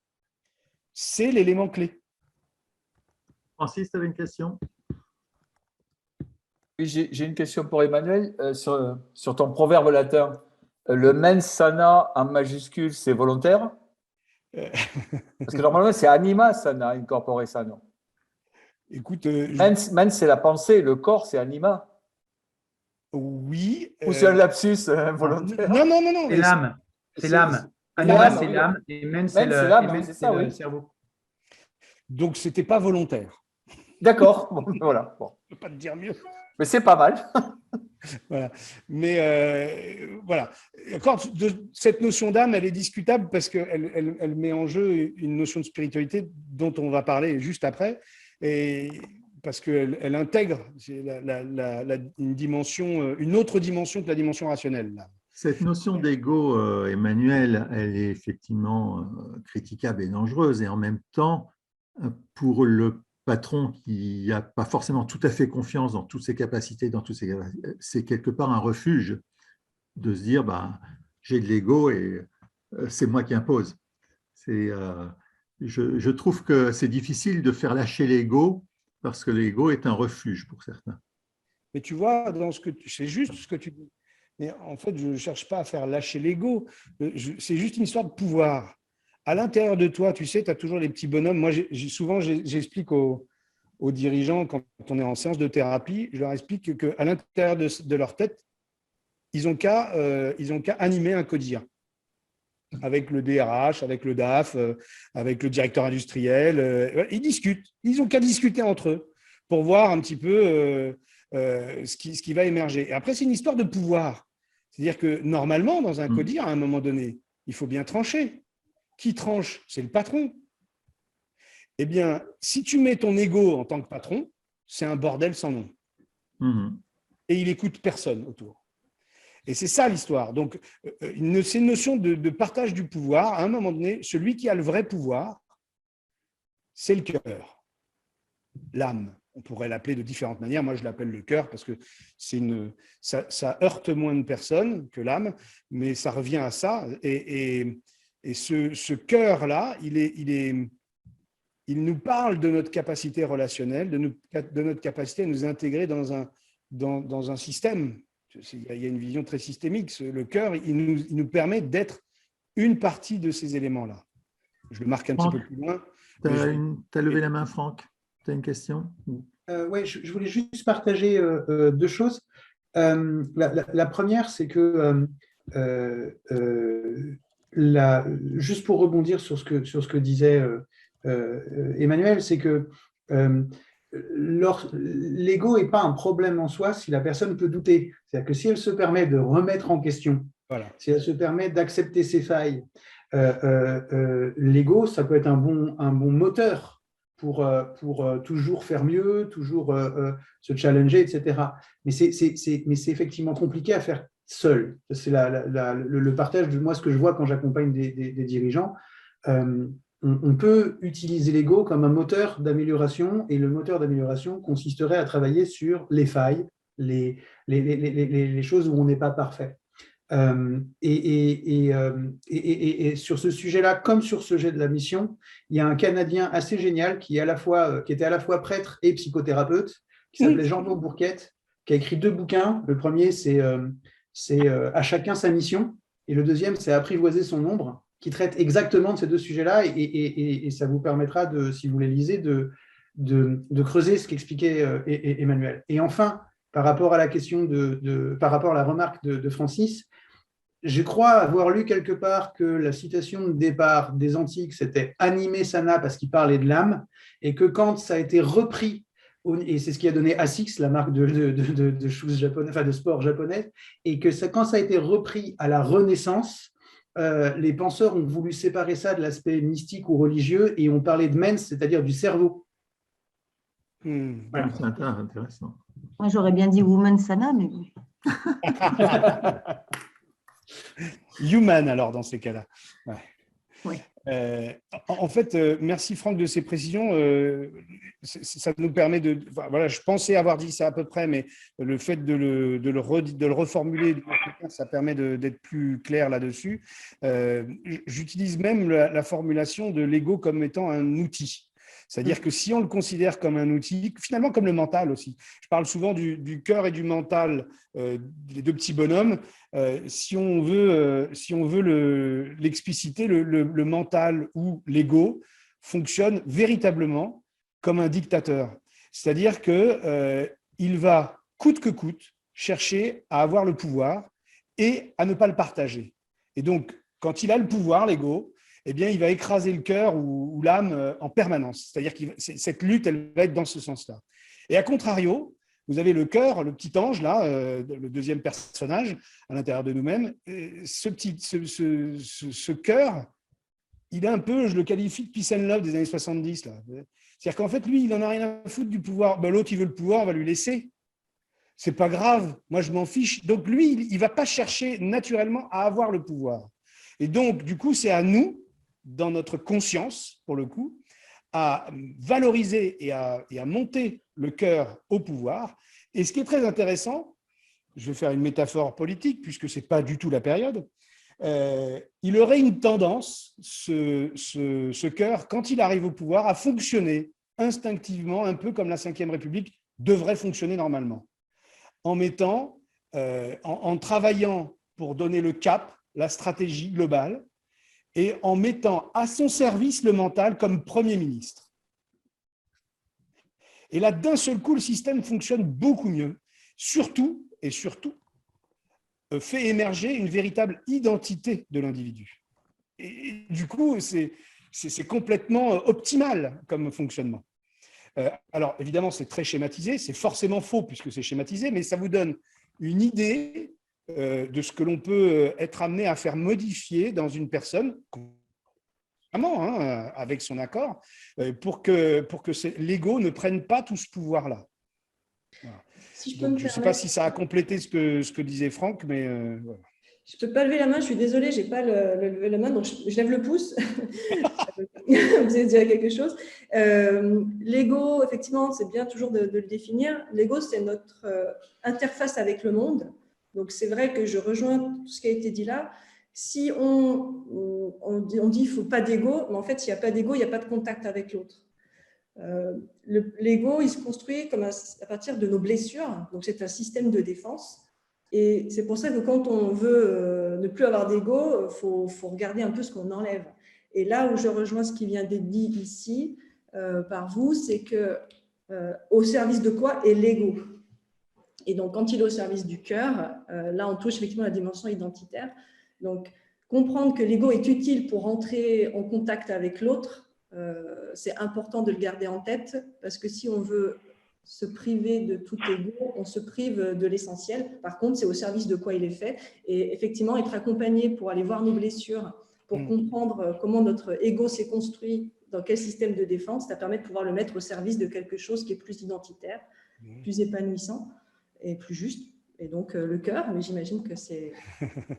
C'est l'élément clé. Francis, tu avais une question ? Oui, j'ai une question pour Emmanuel sur ton proverbe latin. Le mens sana en majuscule, c'est volontaire? Parce que normalement, c'est anima sana, incorpore sano. Écoute, mens, c'est la pensée, le corps, c'est anima. Oui. Ou c'est un lapsus volontaire? Non. C'est l'âme. C'est l'âme. Anima, c'est l'âme et mens, c'est le cerveau. Donc, ce n'était pas volontaire. D'accord. Bon, voilà. Bon. Je ne peux pas te dire mieux. Mais c'est pas mal. Voilà. Mais voilà. Cette notion d'âme, elle est discutable parce qu'elle met en jeu une notion de spiritualité dont on va parler juste après, et parce qu'elle intègre une autre dimension que la dimension rationnelle. Là. Cette notion d'ego, Emmanuel, elle est effectivement critiquable et dangereuse, et en même temps, pour le patron qui n'a pas forcément tout à fait confiance dans toutes ses capacités, c'est quelque part un refuge de se dire j'ai de l'ego et c'est moi qui impose. Je trouve que c'est difficile de faire lâcher l'ego parce que l'ego est un refuge pour certains. Mais tu vois, c'est juste ce que tu dis. Mais en fait, je ne cherche pas à faire lâcher l'ego. C'est juste une histoire de pouvoir. À l'intérieur de toi, tu sais, tu as toujours les petits bonhommes. Moi, souvent, j'explique aux dirigeants, quand on est en séance de thérapie, je leur explique qu'à l'intérieur de leur tête, ils n'ont qu'à animer un CODIR avec le DRH, avec le DAF, avec le directeur industriel. Ils discutent. Ils n'ont qu'à discuter entre eux pour voir un petit peu ce qui va émerger. Et après, c'est une histoire de pouvoir. C'est-à-dire que normalement, dans un CODIR, à un moment donné, il faut bien trancher. Qui tranche? C'est le patron. Eh bien, si tu mets ton ego en tant que patron, c'est un bordel sans nom. Et il n'écoute personne autour. Et c'est ça l'histoire. Donc, c'est une notion de partage du pouvoir. À un moment donné, celui qui a le vrai pouvoir c'est le cœur, l'âme. On pourrait l'appeler de différentes manières. Moi, je l'appelle le cœur parce que ça heurte moins de personnes que l'âme, mais ça revient à ça. Et ce cœur-là, il nous parle de notre capacité relationnelle, de notre capacité à nous intégrer dans un système. Il y a une vision très systémique. Le cœur, il nous permet d'être une partie de ces éléments-là. Je le marque un petit peu plus loin. Tu as levé la main, Franck. Tu as une question? Oui, je voulais juste partager deux choses. La première, c'est que, juste pour rebondir sur ce que disait Emmanuel, c'est que l'ego n'est pas un problème en soi si la personne peut douter. C'est-à-dire que si elle se permet de remettre en question, voilà, si elle se permet d'accepter ses failles, l'ego, ça peut être un bon moteur pour toujours faire mieux, toujours se challenger, etc. Mais c'est effectivement compliqué à faire seul. C'est le partage de moi, ce que je vois quand j'accompagne des dirigeants. On peut utiliser l'ego comme un moteur d'amélioration, et le moteur d'amélioration consisterait à travailler sur les failles, les choses où on n'est pas parfait. Et sur ce sujet-là, comme sur ce sujet de la mission, il y a un Canadien assez génial qui était à la fois prêtre et psychothérapeute, qui s'appelait Jean-Paul Bourquette, qui a écrit 2 bouquins. Le premier, c'est À chacun sa mission, et le deuxième, c'est Apprivoiser son ombre, qui traite exactement de ces 2 sujets-là, et ça vous permettra, si vous les lisez, de creuser ce qu'expliquait Emmanuel. Et enfin, par rapport à la question par rapport à la remarque de Francis, je crois avoir lu quelque part que la citation de départ des Antiques, c'était Anime Sana, parce qu'il parlait de l'âme, et que quand ça a été repris, et c'est ce qui a donné Asics, la marque de shoes japonais, enfin de sport japonaise, et que quand ça a été repris à la Renaissance, les penseurs ont voulu séparer ça de l'aspect mystique ou religieux, et ont parlé de mens, c'est-à-dire du cerveau. Voilà. C'est intéressant. Moi, j'aurais bien dit Woman Sana, mais bon. Human, alors, dans ces cas-là. Ouais. Oui. En fait, merci Franck de ces précisions. Ça nous permet de… Voilà, je pensais avoir dit ça à peu près, mais le fait de le reformuler, ça permet d'être plus clair là-dessus. J'utilise même la formulation de l'ego comme étant un outil. C'est-à-dire que si on le considère comme un outil, finalement comme le mental aussi, je parle souvent du cœur et du mental, les 2 petits bonhommes, si on veut l'expliciter, le mental ou l'ego fonctionne véritablement comme un dictateur. C'est-à-dire qu'il va, coûte que coûte, chercher à avoir le pouvoir et à ne pas le partager. Et donc, quand il a le pouvoir, l'ego, eh bien, il va écraser le cœur ou l'âme en permanence. C'est-à-dire que cette lutte, elle va être dans ce sens-là. Et à contrario, vous avez le cœur, le petit ange, là, le deuxième personnage à l'intérieur de nous-mêmes. Ce cœur, il est un peu, je le qualifie de peace and love des années 70. C'est-à-dire qu'en fait, lui, il n'en a rien à foutre du pouvoir. Ben, l'autre, il veut le pouvoir, on va lui laisser. C'est pas grave, moi, je m'en fiche. Donc, lui, il ne va pas chercher naturellement à avoir le pouvoir. Et donc, du coup, c'est à nous, dans notre conscience, pour le coup, à valoriser et à monter le cœur au pouvoir. Et ce qui est très intéressant, je vais faire une métaphore politique, puisque ce n'est pas du tout la période, il aurait une tendance, ce cœur, quand il arrive au pouvoir, à fonctionner instinctivement, un peu comme la Ve République devrait fonctionner normalement, en travaillant pour donner le cap, la stratégie globale, et en mettant à son service le mental comme Premier ministre. Et là, d'un seul coup, le système fonctionne beaucoup mieux. Surtout, fait émerger une véritable identité de l'individu. Et du coup, c'est complètement optimal comme fonctionnement. Alors, évidemment, c'est très schématisé, c'est forcément faux puisque c'est schématisé, mais ça vous donne une idée de ce que l'on peut être amené à faire modifier dans une personne, avec son accord, pour que l'ego ne prenne pas tout ce pouvoir-là. Voilà. Si je ne sais pas si ça a complété ce que disait Franck, mais voilà. Je ne peux pas lever la main, je suis désolée, je n'ai pas levé la main, donc je lève le pouce. Vous avez déjà quelque chose. L'ego, effectivement, c'est bien toujours de le définir. L'ego, c'est notre interface avec le monde. Donc, c'est vrai que je rejoins tout ce qui a été dit là. Si on dit qu'il ne faut pas d'ego, mais en fait, s'il n'y a pas d'ego, il n'y a pas de contact avec l'autre. L'ego, il se construit comme à partir de nos blessures. Donc, c'est un système de défense. Et c'est pour ça que quand on veut ne plus avoir d'ego, il faut regarder un peu ce qu'on enlève. Et là où je rejoins ce qui vient d'être dit ici par vous, c'est que au service de quoi est l'ego? Et donc, quand il est au service du cœur, là, on touche effectivement la dimension identitaire. Donc, comprendre que l'ego est utile pour entrer en contact avec l'autre, c'est important de le garder en tête, parce que si on veut se priver de tout ego, on se prive de l'essentiel. Par contre, c'est au service de quoi il est fait. Et effectivement, être accompagné pour aller voir nos blessures, pour comprendre comment notre ego s'est construit, dans quel système de défense, ça permet de pouvoir le mettre au service de quelque chose qui est plus identitaire, plus épanouissant et plus juste. Et donc, le cœur, mais j'imagine que il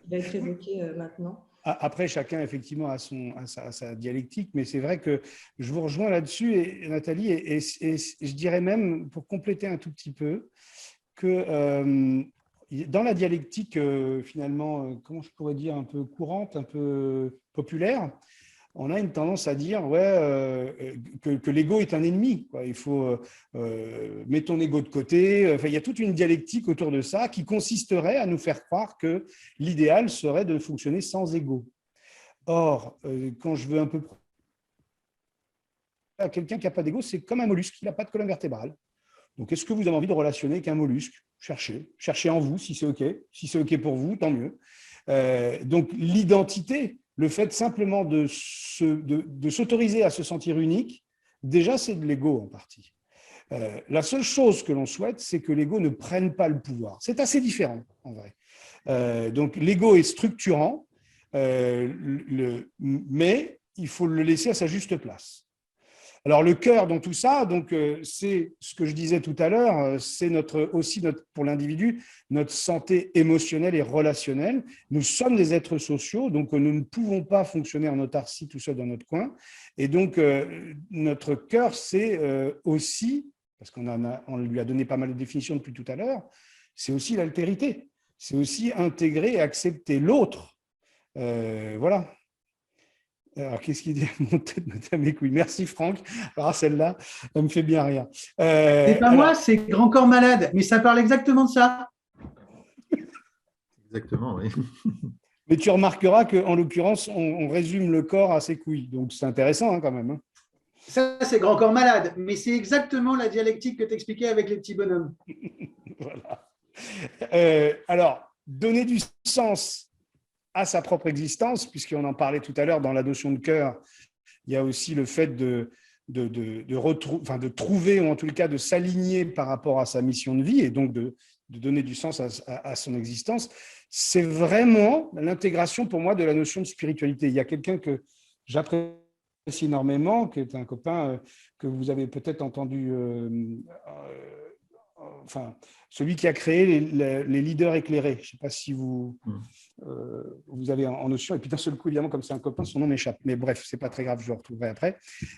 va être évoqué maintenant. Après, chacun, effectivement, a sa dialectique, mais c'est vrai que je vous rejoins là-dessus, et, Nathalie, et je dirais même, pour compléter un tout petit peu, que dans la dialectique, finalement, comment je pourrais dire, un peu courante, un peu populaire, on a une tendance à dire que l'ego est un ennemi, quoi. Il faut mettre ton ego de côté. Enfin, il y a toute une dialectique autour de ça qui consisterait à nous faire croire que l'idéal serait de fonctionner sans ego. Or, quand je veux un peu à quelqu'un qui n'a pas d'ego, c'est comme un mollusque, il n'a pas de colonne vertébrale. Donc, est-ce que vous avez envie de relationner avec un mollusque? Cherchez en vous si c'est OK. Si c'est OK pour vous, tant mieux. Donc, l'identité, le fait simplement de s'autoriser à se sentir unique, déjà, c'est de l'ego en partie. La seule chose que l'on souhaite, c'est que l'ego ne prenne pas le pouvoir. C'est assez différent, en vrai. Donc, l'ego est structurant, mais il faut le laisser à sa juste place. Alors, le cœur dans tout ça, donc, c'est ce que je disais tout à l'heure, c'est aussi pour l'individu, notre santé émotionnelle et relationnelle. Nous sommes des êtres sociaux, donc nous ne pouvons pas fonctionner en autarcie tout seul dans notre coin. Et donc, notre cœur, c'est aussi, parce qu'on lui a donné pas mal de définitions depuis tout à l'heure, c'est aussi l'altérité. C'est aussi intégrer et accepter l'autre. Voilà. Alors, qu'est-ce qu'il dit? Monter à mes couilles. Merci, Franck. Alors, celle-là, elle me fait bien rire. C'est pas moi, c'est Grand Corps Malade, mais ça parle exactement de ça. Exactement, oui. Mais tu remarqueras qu'en l'occurrence, on résume le corps à ses couilles. Donc, c'est intéressant quand même. Ça, c'est Grand Corps Malade, mais c'est exactement la dialectique que tu expliquais avec les petits bonhommes. Voilà. Alors, donner du sens à sa propre existence, puisqu'on en parlait tout à l'heure dans la notion de cœur, il y a aussi le fait de trouver, ou en tout cas de s'aligner par rapport à sa mission de vie, et donc de donner du sens à son existence. C'est vraiment l'intégration pour moi de la notion de spiritualité. Il y a quelqu'un que j'apprécie énormément, qui est un copain que vous avez peut-être entendu, celui qui a créé les leaders éclairés. Je ne sais pas si vous avez en notion. Et puis d'un seul coup, évidemment, comme c'est un copain, son nom m'échappe. Mais bref, ce n'est pas très grave, je le retrouverai après.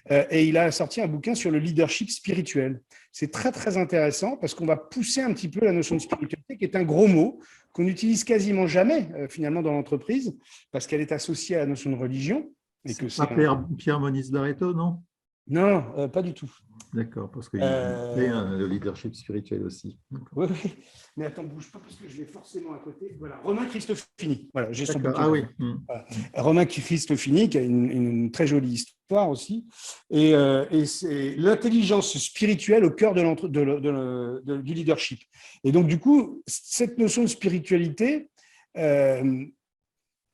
Et il a sorti un bouquin sur le leadership spirituel. C'est très, très intéressant parce qu'on va pousser un petit peu la notion de spiritualité, qui est un gros mot qu'on n'utilise quasiment jamais, finalement, dans l'entreprise, parce qu'elle est associée à la notion de religion. Et que c'est Pierre Moniz Barreto, non? Non, pas du tout. D'accord, parce qu'il y a le leadership spirituel aussi. Oui, mais attends, ne bouge pas parce que je l'ai forcément à côté. Voilà, Romain Cristofini. Voilà, j'ai son bouquin. Ah oui. Voilà. Romain Cristofini, qui a une très jolie histoire aussi. Et c'est l'intelligence spirituelle au cœur du leadership. Et donc, du coup, cette notion de spiritualité,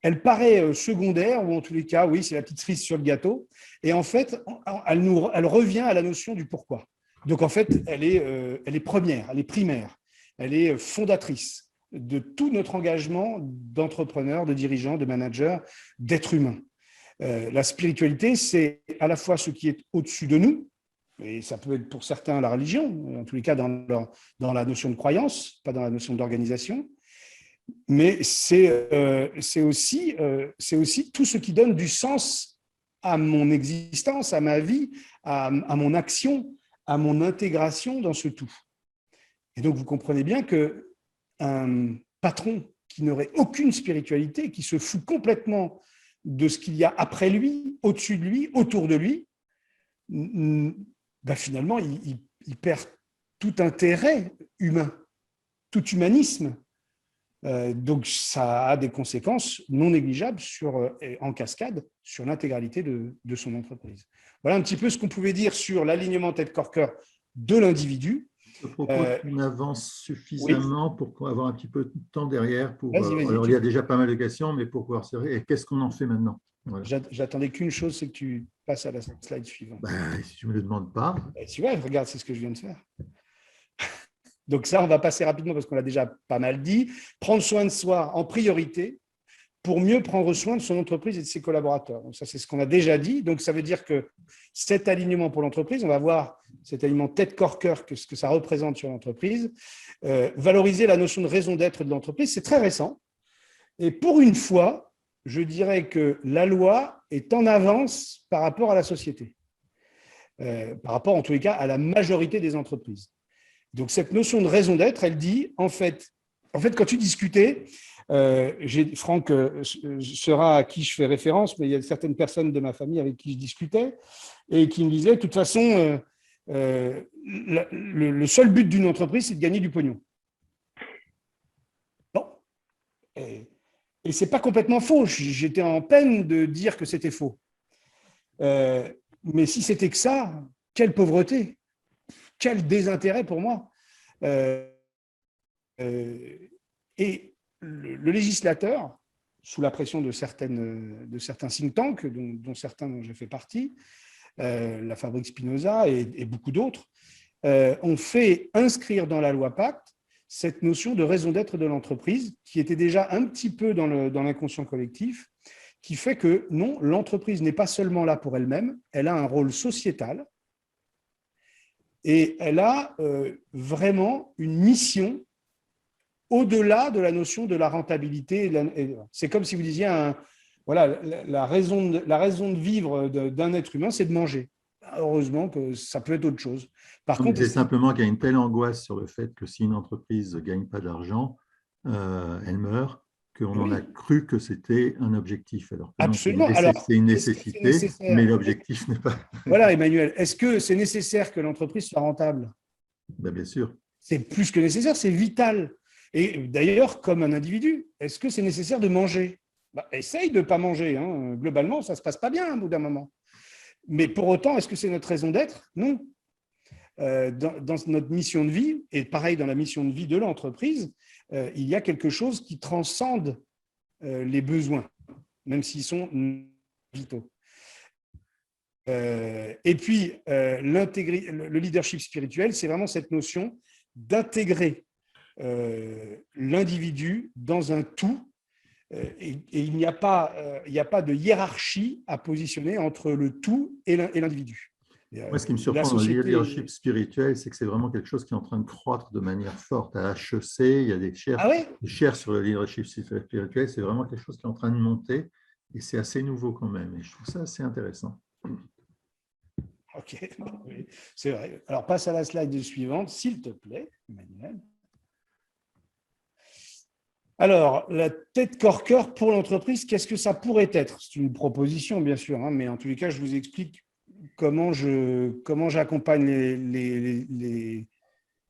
elle paraît secondaire, ou en tous les cas, oui, c'est la petite cerise sur le gâteau. Et en fait, elle revient à la notion du pourquoi. Donc, en fait, elle est première, elle est primaire, elle est fondatrice de tout notre engagement d'entrepreneur, de dirigeant, de manager, d'être humain. La spiritualité, c'est à la fois ce qui est au-dessus de nous, et ça peut être pour certains la religion, en tous les cas dans la notion de croyance, pas dans la notion d'organisation. mais c'est aussi tout ce qui donne du sens à mon existence, à ma vie, à mon action, à mon intégration dans ce tout. Et donc, vous comprenez bien qu'un patron qui n'aurait aucune spiritualité, qui se fout complètement de ce qu'il y a après lui, au-dessus de lui, autour de lui, ben finalement, il perd tout intérêt humain, tout humanisme. Donc, ça a des conséquences non négligeables en cascade sur l'intégralité de son entreprise. Voilà un petit peu ce qu'on pouvait dire sur l'alignement tête-corps-cœur de l'individu. Je propose qu'on avance suffisamment pour avoir un petit peu de temps derrière. Alors, il y a déjà pas mal de questions, mais pour pouvoir se dire, et qu'est-ce qu'on en fait maintenant? Voilà. J'attendais qu'une chose, c'est que tu passes à la slide suivante. Si tu ne me le demandes pas. Tu vois, regarde, c'est ce que je viens de faire. Donc ça, on va passer rapidement parce qu'on l'a déjà pas mal dit. Prendre soin de soi en priorité pour mieux prendre soin de son entreprise et de ses collaborateurs. Donc ça, c'est ce qu'on a déjà dit. Donc ça veut dire que cet alignement pour l'entreprise, on va voir cet alignement tête-corps-cœur, ce que ça représente sur l'entreprise. Valoriser la notion de raison d'être de l'entreprise, c'est très récent. Et pour une fois, je dirais que la loi est en avance par rapport à la société, par rapport en tous les cas à la majorité des entreprises. Donc, cette notion de raison d'être, elle dit, en fait quand tu discutais, Franck sera à qui je fais référence, mais il y a certaines personnes de ma famille avec qui je discutais et qui me disaient, de toute façon, le seul but d'une entreprise, c'est de gagner du pognon. Bon. Et ce n'est pas complètement faux. J'étais en peine de dire que c'était faux. Mais si c'était que ça, quelle pauvreté! Quel désintérêt pour moi. Et le législateur, sous la pression de certains think tanks, dont certains dont j'ai fait partie, la Fabrique Spinoza et beaucoup d'autres, ont fait inscrire dans la loi Pacte cette notion de raison d'être de l'entreprise, qui était déjà un petit peu dans l'inconscient collectif, qui fait que non, l'entreprise n'est pas seulement là pour elle-même, elle a un rôle sociétal. Et elle a vraiment une mission au-delà de la notion de la rentabilité. C'est comme si vous disiez, la raison de vivre d'un être humain, c'est de manger. Heureusement que ça peut être autre chose. Par contre, c'est simplement qu'il y a une telle angoisse sur le fait que si une entreprise ne gagne pas d'argent, elle meurt, qu'on en a cru que c'était un objectif. Alors que absolument. C'est une nécessité, mais l'objectif n'est pas… Voilà, Emmanuel. Est-ce que c'est nécessaire que l'entreprise soit rentable? Bien sûr. C'est plus que nécessaire, c'est vital. Et d'ailleurs, comme un individu, est-ce que c'est nécessaire de manger? Essaye de ne pas manger. Hein. Globalement, ça ne se passe pas bien au bout d'un moment. Mais pour autant, est-ce que c'est notre raison d'être? Non. Dans notre mission de vie, et pareil dans la mission de vie de l'entreprise, il y a quelque chose qui transcende les besoins, même s'ils sont vitaux. Et puis, le leadership spirituel, c'est vraiment cette notion d'intégrer l'individu dans un tout, et il n'y a pas de hiérarchie à positionner entre le tout et l'individu. Moi, ce qui me surprend dans le leadership spirituel, c'est que c'est vraiment quelque chose qui est en train de croître de manière forte. À HEC, il y a des chaires sur le leadership spirituel. C'est vraiment quelque chose qui est en train de monter et c'est assez nouveau quand même. Et je trouve ça assez intéressant. Ok, oui, c'est vrai. Alors, passe à la slide suivante, s'il te plaît, Emmanuel. Alors, la tête-corps-cœur pour l'entreprise, qu'est-ce que ça pourrait être? C'est une proposition, bien sûr, hein, mais en tous les cas, je vous explique comment j'accompagne les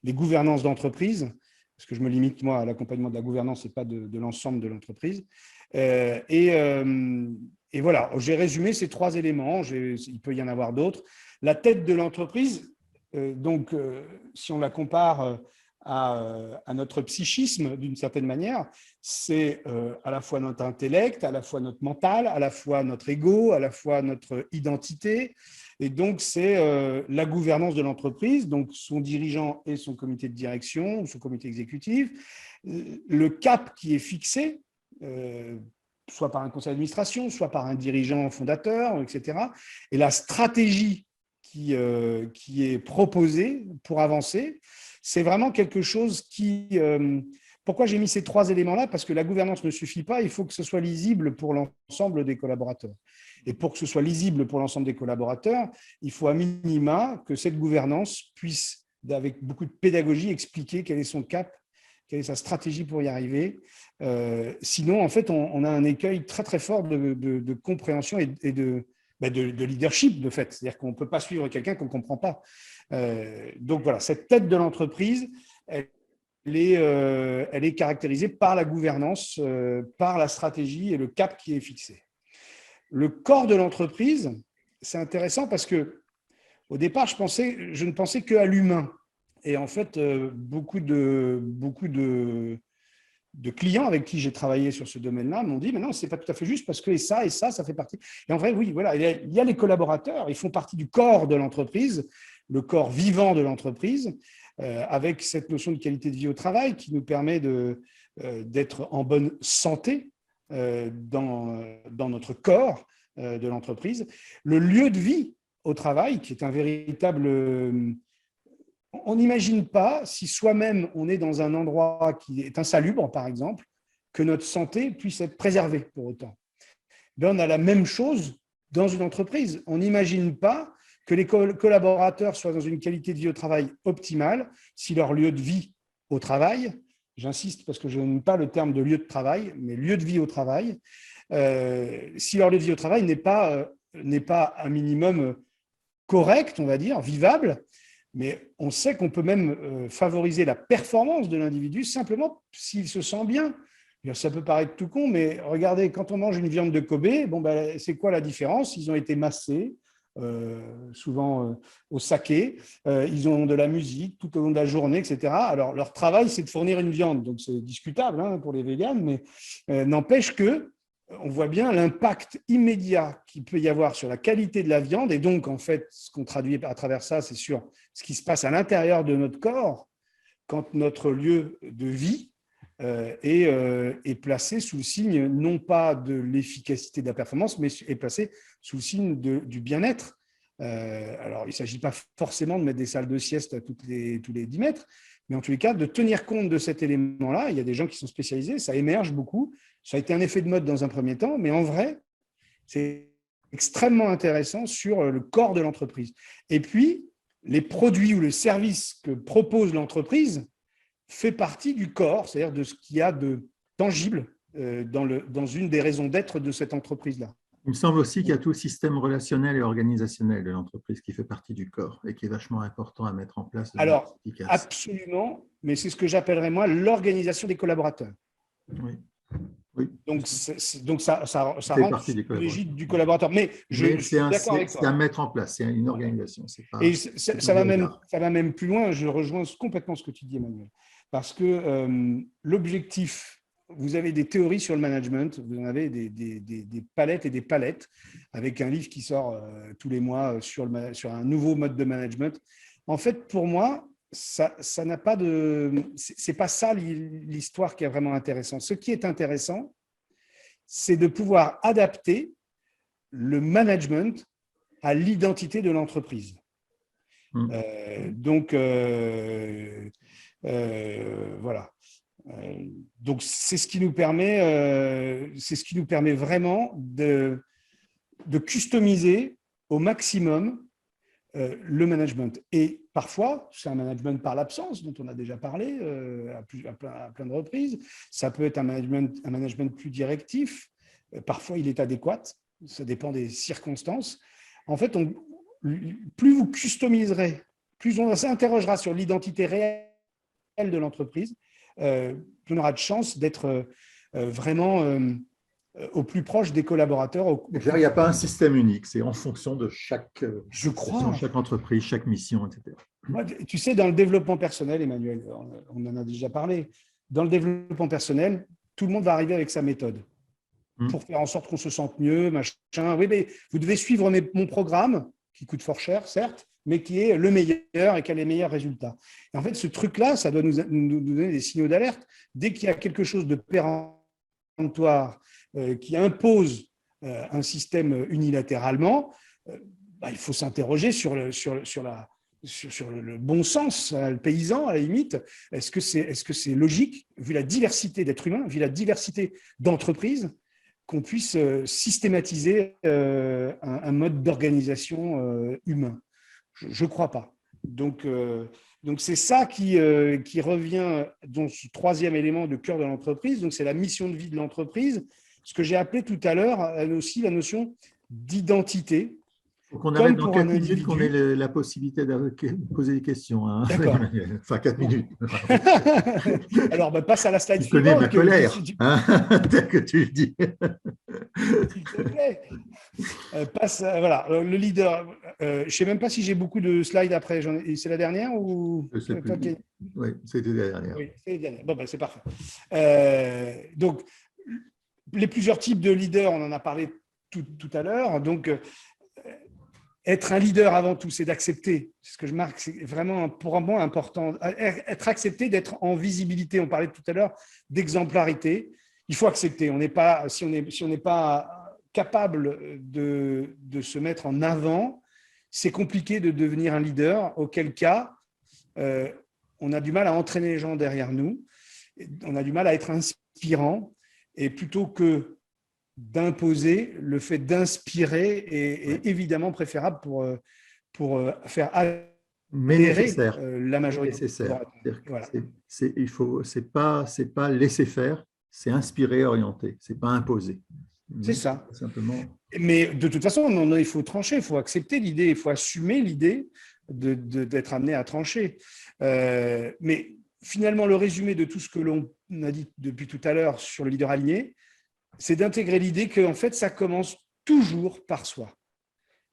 gouvernances d'entreprise, parce que je me limite, moi, à l'accompagnement de la gouvernance et pas de l'ensemble de l'entreprise. Et voilà, j'ai résumé ces 3 éléments, il peut y en avoir d'autres. La tête de l'entreprise, si on la compare à notre psychisme, d'une certaine manière, c'est à la fois notre intellect, à la fois notre mental, à la fois notre ego, à la fois notre identité. Et donc, c'est la gouvernance de l'entreprise, donc son dirigeant et son comité de direction, ou son comité exécutif, le cap qui est fixé, soit par un conseil d'administration, soit par un dirigeant fondateur, etc. Et la stratégie qui est proposée pour avancer, c'est vraiment quelque chose qui Pourquoi j'ai mis ces 3 éléments-là? Parce que la gouvernance ne suffit pas, il faut que ce soit lisible pour l'ensemble des collaborateurs. Et pour que ce soit lisible pour l'ensemble des collaborateurs, il faut à minima que cette gouvernance puisse, avec beaucoup de pédagogie, expliquer quel est son cap, quelle est sa stratégie pour y arriver. Sinon, en fait, on a un écueil très, très fort de compréhension et de leadership, de fait. C'est-à-dire qu'on ne peut pas suivre quelqu'un qu'on ne comprend pas. Donc voilà, cette tête de l'entreprise, elle est caractérisée par la gouvernance, par la stratégie et le cap qui est fixé. Le corps de l'entreprise, c'est intéressant parce que au départ, je ne pensais qu'à l'humain. Et en fait, beaucoup de clients avec qui j'ai travaillé sur ce domaine-là m'ont dit « mais non, ce n'est pas tout à fait juste parce que ça, ça fait partie ». Et en vrai, oui, voilà, il y a les collaborateurs, ils font partie du corps de l'entreprise, le corps vivant de l'entreprise, avec cette notion de qualité de vie au travail qui nous permet d'être en bonne santé dans notre corps de l'entreprise. Le lieu de vie au travail, qui est un véritable… On n'imagine pas, si soi-même on est dans un endroit qui est insalubre, par exemple, que notre santé puisse être préservée pour autant. On a la même chose dans une entreprise. On n'imagine pas que les collaborateurs soient dans une qualité de vie au travail optimale si leur lieu de vie au travail, j'insiste parce que je n'aime pas le terme de lieu de travail, mais lieu de vie au travail, si leur lieu de vie au travail n'est pas un minimum correct, on va dire, vivable, mais on sait qu'on peut même favoriser la performance de l'individu simplement s'il se sent bien. Ça peut paraître tout con, mais regardez, quand on mange une viande de Kobe, c'est quoi la différence? Ils ont été massés, souvent au saké, ils ont de la musique tout au long de la journée, etc. Alors, leur travail, c'est de fournir une viande, donc c'est discutable pour les véganes, mais n'empêche que on voit bien l'impact immédiat qu'il peut y avoir sur la qualité de la viande. Et donc, en fait, ce qu'on traduit à travers ça, c'est sur ce qui se passe à l'intérieur de notre corps quand notre lieu de vie est placé sous le signe non pas de l'efficacité de la performance, mais est placé sous le signe du bien-être. Alors, il ne s'agit pas forcément de mettre des salles de sieste tous les 10 mètres, mais en tous les cas, de tenir compte de cet élément-là. Il y a des gens qui sont spécialisés, ça émerge beaucoup. Ça a été un effet de mode dans un premier temps, mais en vrai, c'est extrêmement intéressant sur le corps de l'entreprise. Et puis, les produits ou les services que propose l'entreprise fait partie du corps, c'est-à-dire de ce qu'il y a de tangible dans une des raisons d'être de cette entreprise-là. Il me semble aussi qu'il y a tout le système relationnel et organisationnel de l'entreprise qui fait partie du corps et qui est vachement important à mettre en place. Alors, absolument, mais c'est ce que j'appellerais moi l'organisation des collaborateurs. Oui. Oui. Donc ça rentre sous l'égide du collaborateur. Mais je suis d'accord avec toi. C'est à mettre en place, c'est une organisation. Et ça va même plus loin, je rejoins complètement ce que tu dis, Emmanuel. Parce que l'objectif, vous avez des théories sur le management, vous en avez des palettes et des palettes, avec un livre qui sort tous les mois sur un nouveau mode de management. En fait, pour moi, ça n'a pas c'est pas ça l'histoire qui est vraiment intéressante. Ce qui est intéressant, c'est de pouvoir adapter le management à l'identité de l'entreprise. Donc voilà. Donc c'est ce qui nous permet, vraiment de customiser au maximum le management. Et parfois, c'est un management par l'absence, dont on a déjà parlé à plein de reprises. Ça peut être un management plus directif. Parfois, il est adéquat. Ça dépend des circonstances. En fait, plus vous customiserez, plus on s'interrogera sur l'identité réelle de l'entreprise, plus on aura de chance d'être vraiment au plus proche des collaborateurs. Il n'y a pas un système unique, c'est en fonction de chaque entreprise, chaque mission, etc. Tu sais, dans le développement personnel, Emmanuel, on en a déjà parlé, dans le développement personnel, tout le monde va arriver avec sa méthode pour faire en sorte qu'on se sente mieux, machin. Oui, mais vous devez suivre mon programme, qui coûte fort cher, certes, mais qui est le meilleur et qui a les meilleurs résultats. Et en fait, ce truc-là, ça doit nous donner des signaux d'alerte. Dès qu'il y a quelque chose de péremptoire qui impose un système unilatéralement, il faut s'interroger sur sur le bon sens, hein, le paysan à la limite. Est-ce que c'est logique, vu la diversité d'êtres humains, vu la diversité d'entreprises, qu'on puisse systématiser un mode d'organisation humain? Je ne crois pas. Donc c'est ça qui revient dans ce troisième élément de cœur de l'entreprise. Donc c'est la mission de vie de l'entreprise, ce que j'ai appelé tout à l'heure aussi la notion d'identité. Il faut qu'on arrête dans 4 minutes qu'on ait la possibilité de poser des questions. Hein. D'accord. Enfin, 4 minutes. Alors, passe à la slide suivante. Tu connais ma colère, tel que tu le dis. S'il te plaît. Voilà, le leader. Je ne sais même pas si j'ai beaucoup de slides après. C'est la dernière ou… Oui, c'était la dernière. Oui, c'est la dernière. Bon, c'est parfait. Donc, les plusieurs types de leaders, on en a parlé tout à l'heure. Donc, être un leader avant tout, c'est d'accepter. C'est ce que je marque, c'est vraiment pour moi important. Être accepté, d'être en visibilité. On parlait tout à l'heure d'exemplarité. Il faut accepter. Si on n'est pas capable de se mettre en avant, c'est compliqué de devenir un leader. Auquel cas, on a du mal à entraîner les gens derrière nous. On a du mal à être inspirant. Et plutôt que d'imposer, le fait d'inspirer est évidemment préférable pour faire adhérer la majorité. Nécessaire. Voilà. C'est pas laisser faire, c'est inspirer, orienter. C'est pas imposer. C'est ça. Simplement. Mais de toute façon, il faut trancher, il faut accepter l'idée, il faut assumer l'idée d'être amené à trancher. Mais finalement, le résumé de tout ce que l'on a dit depuis tout à l'heure sur le leader aligné, c'est d'intégrer l'idée que en fait, ça commence toujours par soi.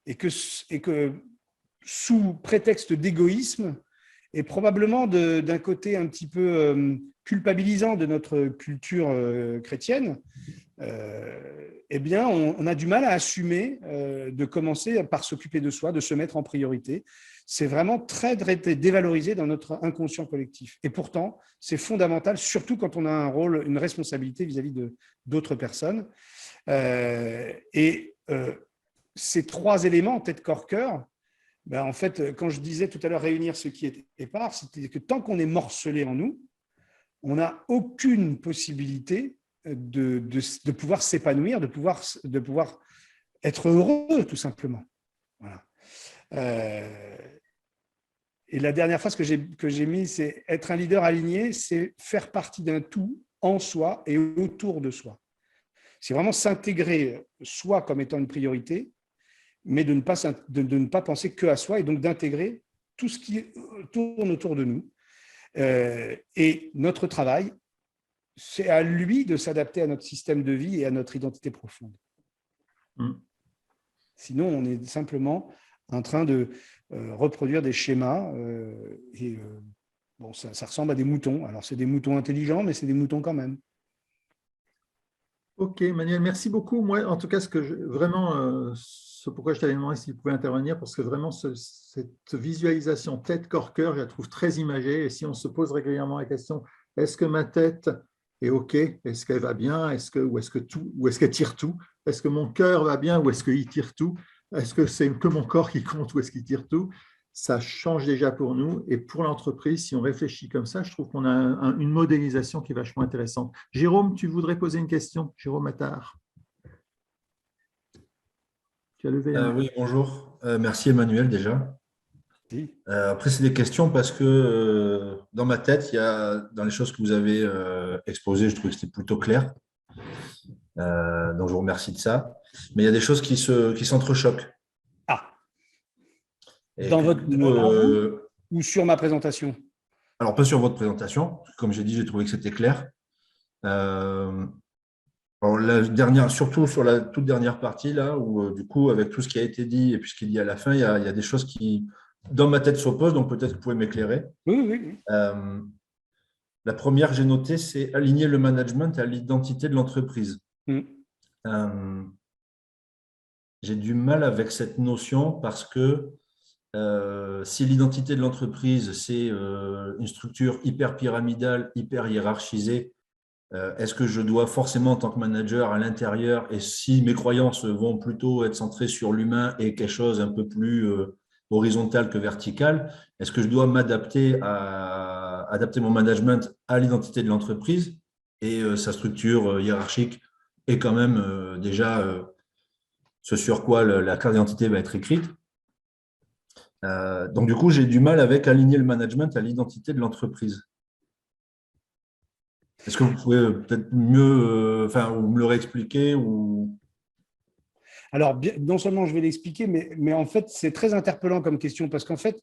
Et que sous prétexte d'égoïsme, et probablement d'un côté un petit peu culpabilisant de notre culture chrétienne, eh bien, on a du mal à assumer de commencer par s'occuper de soi, de se mettre en priorité. C'est vraiment très dévalorisé dans notre inconscient collectif. Et pourtant, c'est fondamental, surtout quand on a un rôle, une responsabilité vis-à-vis d'autres personnes. Ces trois éléments, tête, corps, cœur, en fait, quand je disais tout à l'heure réunir ce qui est épars, c'était que tant qu'on est morcelé en nous, on n'a aucune possibilité de pouvoir s'épanouir, de pouvoir être heureux, tout simplement. Voilà. Et la dernière phrase que j'ai mise, c'est être un leader aligné, c'est faire partie d'un tout en soi et autour de soi. C'est vraiment s'intégrer soi comme étant une priorité, mais de ne pas penser que à soi et donc d'intégrer tout ce qui tourne autour de nous. Et notre travail, c'est à lui de s'adapter à notre système de vie et à notre identité profonde. Sinon, on est simplement en train de reproduire des schémas ça ressemble à des moutons. Alors, c'est des moutons intelligents, mais c'est des moutons quand même. Ok, Manuel, merci beaucoup. Moi, en tout cas, ce pourquoi je t'avais demandé s'il pouvait intervenir, parce que vraiment, cette visualisation tête, corps, cœur, je la trouve très imagée. Et si on se pose régulièrement la question, est-ce que ma tête est OK? Est-ce qu'elle va bien? Ou est-ce qu'elle tire tout? Est-ce que mon cœur va bien ou est-ce qu'il tire tout? Est-ce que c'est que mon corps qui compte ou est-ce qu'il tire tout? Ça change déjà pour nous. Et pour l'entreprise, si on réfléchit comme ça, je trouve qu'on a une modélisation qui est vachement intéressante. Jérôme, tu voudrais poser une question? Jérôme Attard. Tu as levé la main. Oui, bonjour. Merci Emmanuel déjà. Après, c'est des questions parce que dans ma tête, dans les choses que vous avez exposées, je trouve que c'était plutôt clair. Donc, je vous remercie de ça. Mais il y a des choses qui s'entrechoquent. Dans votre ou sur ma présentation? Alors, pas sur votre présentation. Comme j'ai dit, j'ai trouvé que c'était clair. Surtout sur la toute dernière partie, là, où du coup, avec tout ce qui a été dit et puis ce qu'il dit à la fin, il y a des choses qui, dans ma tête, s'opposent. Donc, peut-être que vous pouvez m'éclairer. Oui. La première que j'ai notée, c'est aligner le management à l'identité de l'entreprise. J'ai du mal avec cette notion parce que si l'identité de l'entreprise, c'est une structure hyper pyramidale, hyper hiérarchisée, est-ce que je dois forcément, en tant que manager, à l'intérieur, et si mes croyances vont plutôt être centrées sur l'humain et quelque chose un peu plus… horizontale que verticale. Est-ce que je dois adapter mon management à l'identité de l'entreprise et sa structure hiérarchique est quand même déjà ce sur quoi la carte d'identité va être écrite. Donc, du coup, j'ai du mal avec aligner le management à l'identité de l'entreprise. Est-ce que vous pouvez peut-être mieux ou me le réexpliquer ou... Alors, non seulement je vais l'expliquer, mais en fait, c'est très interpellant comme question parce qu'en fait,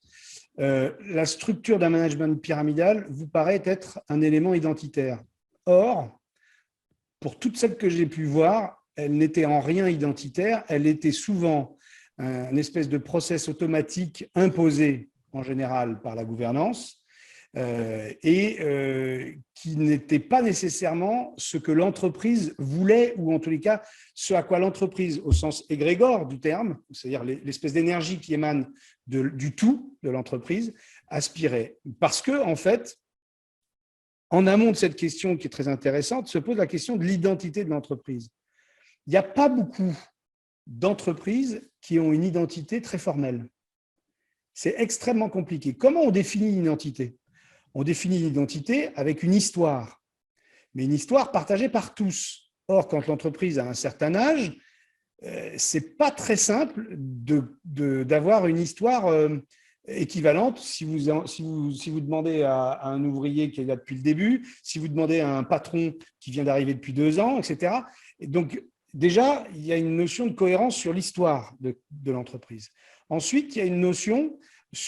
la structure d'un management pyramidal vous paraît être un élément identitaire. Or, pour toutes celles que j'ai pu voir, elle n'était en rien identitaire, elle était souvent une espèce de process automatique imposé en général par la gouvernance et qui n'était pas nécessairement ce que l'entreprise voulait ou en tous les cas ce à quoi l'entreprise au sens égrégore du terme, c'est-à-dire l'espèce d'énergie qui émane du tout de l'entreprise, aspirait. Parce que en fait, en amont de cette question qui est très intéressante, se pose la question de l'identité de l'entreprise. Il n'y a pas beaucoup d'entreprises qui ont une identité très formelle. C'est extrêmement compliqué. Comment on définit une identité ? On définit l'identité avec une histoire, mais une histoire partagée par tous. Or, quand l'entreprise a un certain âge, ce n'est pas très simple d'avoir une histoire équivalente. Si vous demandez à un ouvrier qui est là depuis le début, si vous demandez à un patron qui vient d'arriver depuis 2 ans, etc. Et donc, déjà, il y a une notion de cohérence sur l'histoire de l'entreprise. Ensuite, il y a une notion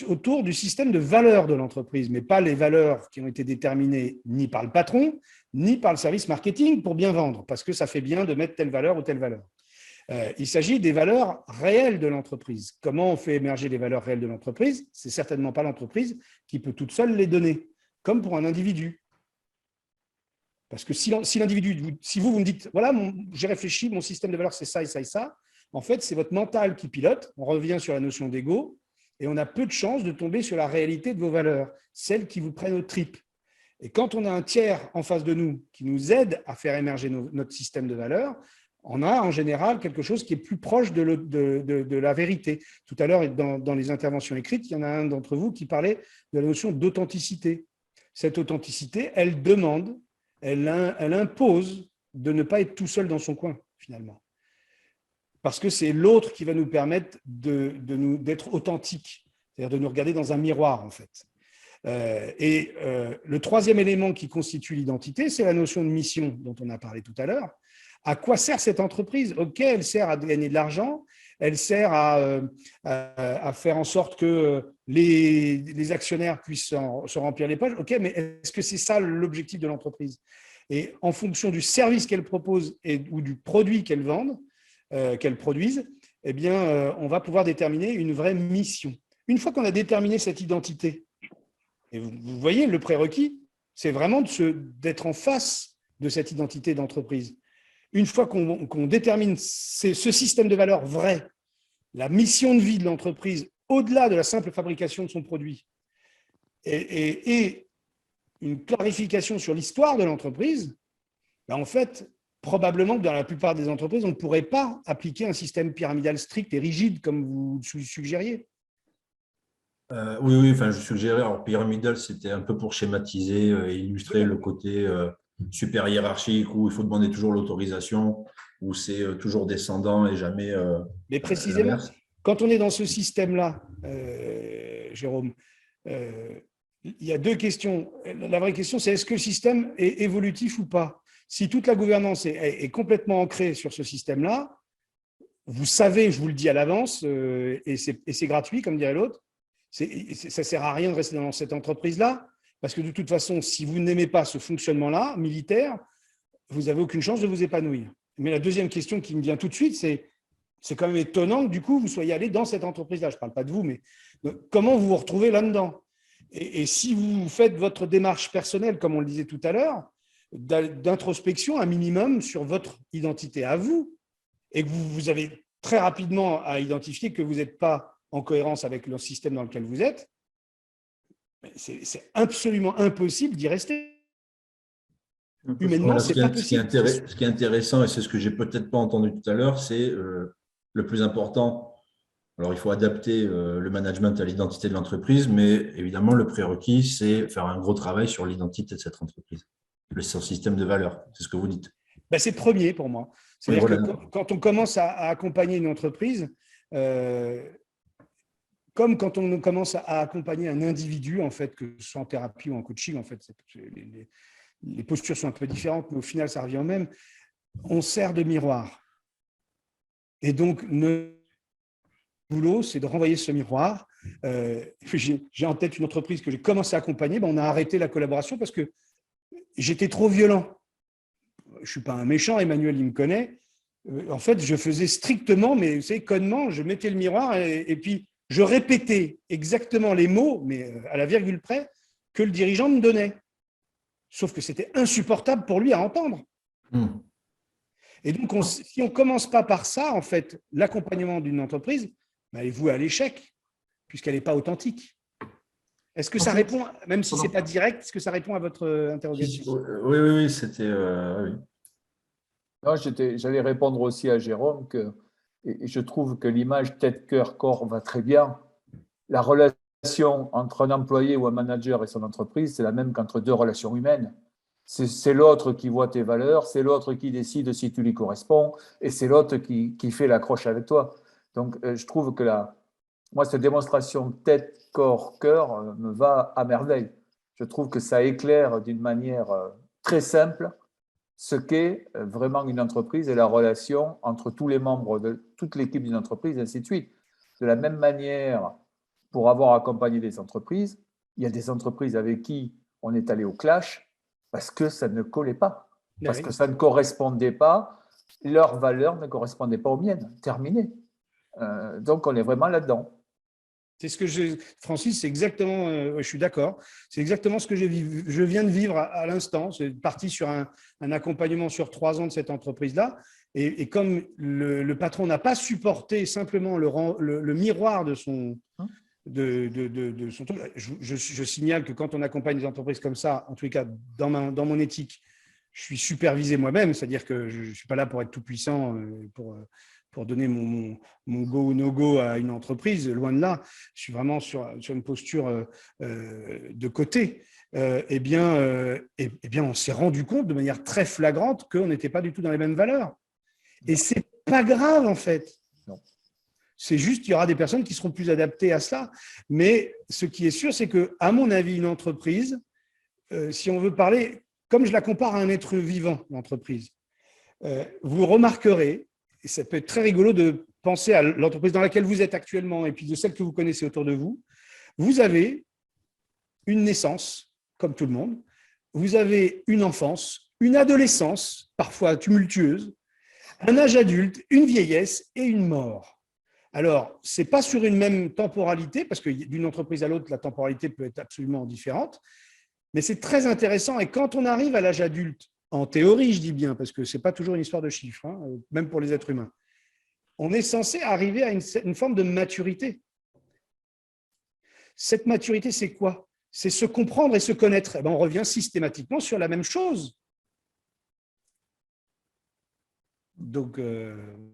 autour du système de valeurs de l'entreprise, mais pas les valeurs qui ont été déterminées ni par le patron, ni par le service marketing pour bien vendre, parce que ça fait bien de mettre telle valeur ou telle valeur. Il s'agit des valeurs réelles de l'entreprise. Comment on fait émerger les valeurs réelles de l'entreprise ? C'est certainement pas l'entreprise qui peut toute seule les donner, comme pour un individu. Parce que si l'individu, si vous me dites, voilà, j'ai réfléchi, mon système de valeurs, c'est ça et ça et ça, en fait, c'est votre mental qui pilote. On revient sur la notion d'ego et on a peu de chances de tomber sur la réalité de vos valeurs, celles qui vous prennent aux tripes. Et quand on a un tiers en face de nous qui nous aide à faire émerger notre système de valeurs, on a en général quelque chose qui est plus proche de la vérité. Tout à l'heure, dans les interventions écrites, il y en a un d'entre vous qui parlait de la notion d'authenticité. Cette authenticité, elle demande, elle impose de ne pas être tout seul dans son coin, finalement. Parce que c'est l'autre qui va nous permettre d'être authentique, c'est-à-dire de nous regarder dans un miroir, en fait. Le troisième élément qui constitue l'identité, c'est la notion de mission dont on a parlé tout à l'heure. À quoi sert cette entreprise ? Ok, elle sert à gagner de l'argent, elle sert à faire en sorte que les actionnaires puissent se remplir les poches. Ok, mais est-ce que c'est ça l'objectif de l'entreprise ? Et en fonction du service qu'elle propose ou du produit qu'elle vende, qu'elle produise, eh bien, on va pouvoir déterminer une vraie mission. Une fois qu'on a déterminé cette identité, et vous voyez, le prérequis, c'est vraiment d'être en face de cette identité d'entreprise. Une fois qu'on détermine ce système de valeurs vrai, la mission de vie de l'entreprise, au-delà de la simple fabrication de son produit, et une clarification sur l'histoire de l'entreprise, ben en fait, probablement que dans la plupart des entreprises, on ne pourrait pas appliquer un système pyramidal strict et rigide comme vous suggériez. Oui, je suggérais, alors pyramidal, c'était un peu pour schématiser et illustrer le côté super hiérarchique où il faut demander toujours l'autorisation, où c'est toujours descendant et jamais mais précisément, quand on est dans ce système-là, Jérôme, il y a 2 questions. La vraie question, c'est est-ce que le système est évolutif ou pas ? Si toute la gouvernance est complètement ancrée sur ce système-là, vous savez, je vous le dis à l'avance, et c'est gratuit, comme dirait l'autre, ça ne sert à rien de rester dans cette entreprise-là, parce que de toute façon, si vous n'aimez pas ce fonctionnement-là, militaire, vous n'avez aucune chance de vous épanouir. Mais la deuxième question qui me vient tout de suite, c'est quand même étonnant que du coup, vous soyez allé dans cette entreprise-là. Je ne parle pas de vous, mais comment vous vous retrouvez là-dedans ? Et si vous faites votre démarche personnelle, comme on le disait tout à l'heure, d'introspection un minimum sur votre identité à vous, et que vous avez très rapidement à identifier que vous n'êtes pas en cohérence avec le système dans lequel vous êtes, c'est absolument impossible d'y rester. Humainement, c'est pas possible. Ce qui est intéressant, et c'est ce que j'ai peut-être pas entendu tout à l'heure, c'est le plus important, Alors, il faut adapter le management à l'identité de l'entreprise, mais évidemment, le prérequis, c'est faire un gros travail sur l'identité de cette entreprise, son système de valeurs. C'est ce que vous dites. Ben, c'est premier pour moi. C'est-à-dire que quand on commence à accompagner une entreprise, comme quand on commence à accompagner un individu, en fait, que ce soit en thérapie ou en coaching, en fait, les postures sont un peu différentes, mais au final, ça revient au même. On sert de miroir. Et donc, notre boulot, c'est de renvoyer ce miroir. J'ai en tête une entreprise que j'ai commencé à accompagner. On a arrêté la collaboration parce que j'étais trop violent. Je ne suis pas un méchant, Emmanuel, il me connaît. En fait, je faisais strictement, mais vous savez, connement, je mettais le miroir et puis je répétais exactement les mots, mais à la virgule près, que le dirigeant me donnait. Sauf que c'était insupportable pour lui à entendre. Et donc, si on ne commence pas par ça, en fait, l'accompagnement d'une entreprise, elle est vouée à l'échec, puisqu'elle n'est pas authentique. Est-ce que ça répond, même si ce n'est pas direct, est-ce que ça répond à votre interrogation? Oui, c'était… oui. Non, j'allais répondre aussi à Jérôme et je trouve que l'image tête, cœur, corps va très bien. La relation entre un employé ou un manager et son entreprise, c'est la même qu'entre deux relations humaines. C'est l'autre qui voit tes valeurs, c'est l'autre qui décide si tu lui corresponds, et c'est l'autre qui fait l'accroche avec toi. Donc, je trouve que moi, cette démonstration tête, corps, cœur me va à merveille. Je trouve que ça éclaire d'une manière très simple ce qu'est vraiment une entreprise et la relation entre tous les membres de toute l'équipe d'une entreprise, et ainsi de suite. De la même manière, pour avoir accompagné des entreprises, il y a des entreprises avec qui on est allé au clash parce que ça ne collait pas, parce que ça ne correspondait pas, leurs valeurs ne correspondaient pas aux miennes. Terminé. Donc, on est vraiment là-dedans. C'est ce que Francis, c'est exactement, je suis d'accord, c'est exactement ce que je viens de vivre à l'instant. C'est parti sur un accompagnement sur 3 ans de cette entreprise-là. Et comme le patron n'a pas supporté simplement le miroir de son truc, je signale que quand on accompagne des entreprises comme ça, en tous les cas, dans mon éthique, je suis supervisé moi-même, c'est-à-dire que je ne suis pas là pour être tout puissant, pour donner mon go ou no-go à une entreprise, loin de là. Je suis vraiment sur une posture de côté. Eh bien, on s'est rendu compte de manière très flagrante qu'on n'était pas du tout dans les mêmes valeurs. Et ce n'est pas grave, en fait. C'est juste qu'il y aura des personnes qui seront plus adaptées à cela. Mais ce qui est sûr, c'est qu'à mon avis, une entreprise, si on veut parler, comme je la compare à un être vivant, l'entreprise, vous remarquerez, et ça peut être très rigolo de penser à l'entreprise dans laquelle vous êtes actuellement et puis de celle que vous connaissez autour de vous. Vous avez une naissance, comme tout le monde. Vous avez une enfance, une adolescence, parfois tumultueuse, un âge adulte, une vieillesse et une mort. Alors, ce n'est pas sur une même temporalité, parce que d'une entreprise à l'autre, la temporalité peut être absolument différente, mais c'est très intéressant. Et quand on arrive à l'âge adulte, en théorie, je dis bien, parce que ce n'est pas toujours une histoire de chiffres, hein, même pour les êtres humains, on est censé arriver à une forme de maturité. Cette maturité, c'est quoi? C'est se comprendre et se connaître. Eh bien, on revient systématiquement sur la même chose. Donc,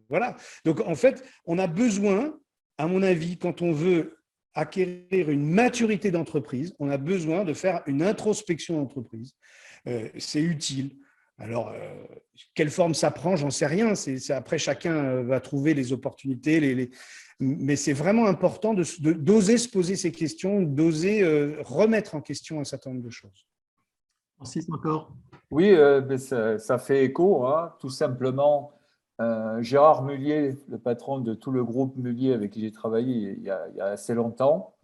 voilà. Donc, en fait, on a besoin, à mon avis, quand on veut acquérir une maturité d'entreprise, on a besoin de faire une introspection d'entreprise. C'est utile. Alors, quelle forme ça prend, j'en sais rien. Après, chacun va trouver les opportunités. Mais c'est vraiment important d'oser se poser ces questions, d'oser remettre en question un certain nombre de choses. Francis, encore? Oui, ça fait écho, hein, tout simplement. Gérard Mullier, le patron de tout le groupe Mullier avec qui j'ai travaillé il y a assez longtemps,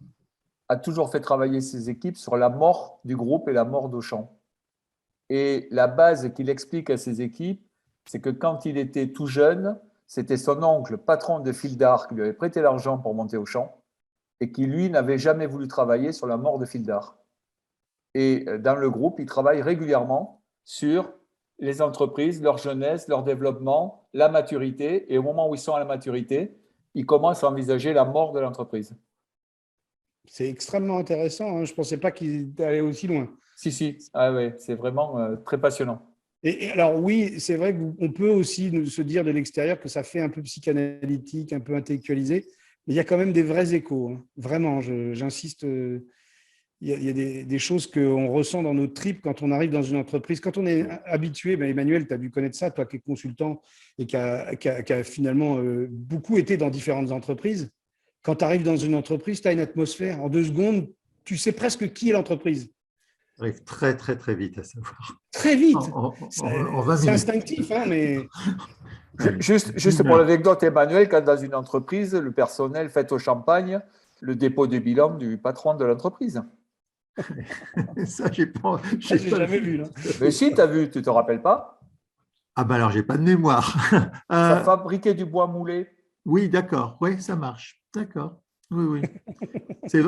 a toujours fait travailler ses équipes sur la mort du groupe et la mort d'Auchan. Et la base qu'il explique à ses équipes, c'est que quand il était tout jeune, c'était son oncle, patron de Fil d'Art, qui lui avait prêté l'argent pour monter Auchan et qui, lui, n'avait jamais voulu travailler sur la mort de Fil d'Art. Et dans le groupe, il travaille régulièrement sur les entreprises, leur jeunesse, leur développement, la maturité. Et au moment où ils sont à la maturité, ils commencent à envisager la mort de l'entreprise. C'est extrêmement intéressant. Hein. Je ne pensais pas qu'il allait aussi loin. Si. Ah ouais, c'est vraiment très passionnant. Et alors oui, c'est vrai qu'on peut aussi se dire de l'extérieur que ça fait un peu psychanalytique, un peu intellectualisé, Mais il y a quand même des vrais échos, hein. Vraiment, j'insiste. Il y a des choses qu'on ressent dans nos tripes quand on arrive dans une entreprise. Quand on est habitué, Emmanuel, tu as dû connaître ça, toi qui es consultant et qui a finalement beaucoup été dans différentes entreprises. Quand tu arrives dans une entreprise, tu as une atmosphère. En 2 secondes, tu sais presque qui est l'entreprise. Ça arrive très, très, très vite à savoir. Très vite. En 20 C'est minutes. instinctif, hein, mais… Juste pour l'anecdote, Emmanuel, quand dans une entreprise, le personnel fête au champagne le dépôt de bilan du patron de l'entreprise. Ça, j'ai jamais vu. Là. Mais si, tu as vu, tu ne te rappelles pas? Ah ben alors, j'ai pas de mémoire. Ça fabriquait du bois moulé. Oui, d'accord. Oui, ça marche. D'accord. Oui.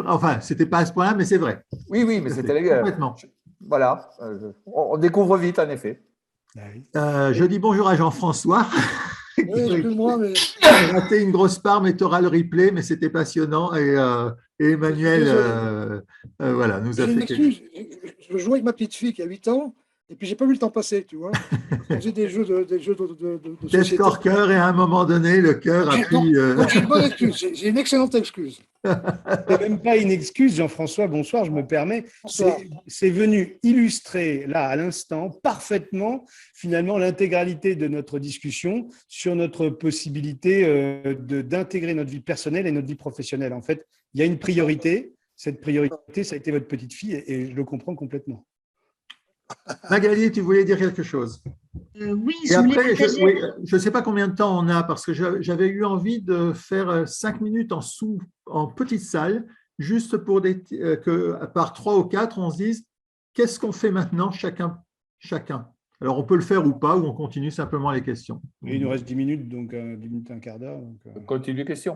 Enfin, c'était pas à ce point-là, mais c'est vrai. Oui, mais c'était légal. Complètement. Voilà. On découvre vite, en effet. Je dis bonjour à Jean-François. Oui, excuse-moi, mais… J'ai raté une grosse part, mais tu auras le replay, mais c'était passionnant. Et Emmanuel, voilà, nous a fait quelque chose. Je jouais avec ma petite fille qui a 8 ans, et puis j'ai pas vu le temps passer, tu vois. On faisait des jeux de Test hors cœur, et à un moment donné, le cœur a pris… Donc j'ai une bonne excuse, j'ai une excellente excuse. C'est même pas une excuse, Jean-François, bonsoir, je me permets. C'est venu illustrer, là, à l'instant, parfaitement, finalement, l'intégralité de notre discussion sur notre possibilité d'intégrer notre vie personnelle et notre vie professionnelle. En fait, il y a une priorité. Cette priorité, ça a été votre petite fille, et je le comprends complètement. Magali, tu voulais dire quelque chose? Oui, et après, je ne sais pas combien de temps on a, parce que j'avais eu envie de faire 5 minutes en petite salle, juste pour que par 3 ou 4, on se dise qu'est-ce qu'on fait maintenant chacun. Alors, on peut le faire ou pas, ou on continue simplement les questions. Et il nous reste 10 minutes, donc 10 minutes, un quart d'heure. On continue les questions.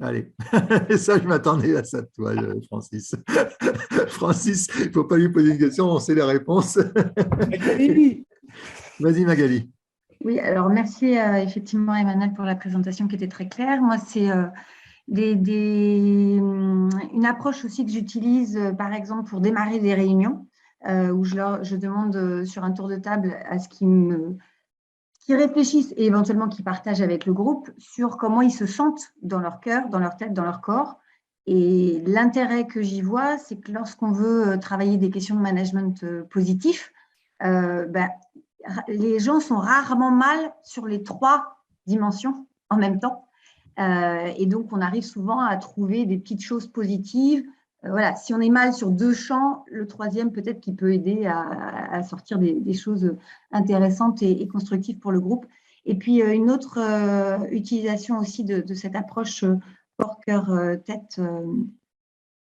Allez, ça, je m'attendais à ça de toi, Francis. Francis, il ne faut pas lui poser une question, on sait les réponses. Magali. Vas-y, Magali. Oui, alors merci effectivement, Emmanuel, pour la présentation qui était très claire. Moi, c'est une approche aussi que j'utilise, par exemple, pour démarrer des réunions, où je demande sur un tour de table à ce qu'ils réfléchissent et éventuellement qui partagent avec le groupe sur comment ils se sentent dans leur cœur, dans leur tête, dans leur corps. Et l'intérêt que j'y vois, c'est que lorsqu'on veut travailler des questions de management positif, les gens sont rarement mal sur les 3 dimensions en même temps. Et donc, on arrive souvent à trouver des petites choses positives. Voilà, si on est mal sur 2 champs, le 3e peut-être qui peut aider à sortir des choses intéressantes et constructives pour le groupe. Et puis, une autre utilisation aussi de cette approche corps, cœur, tête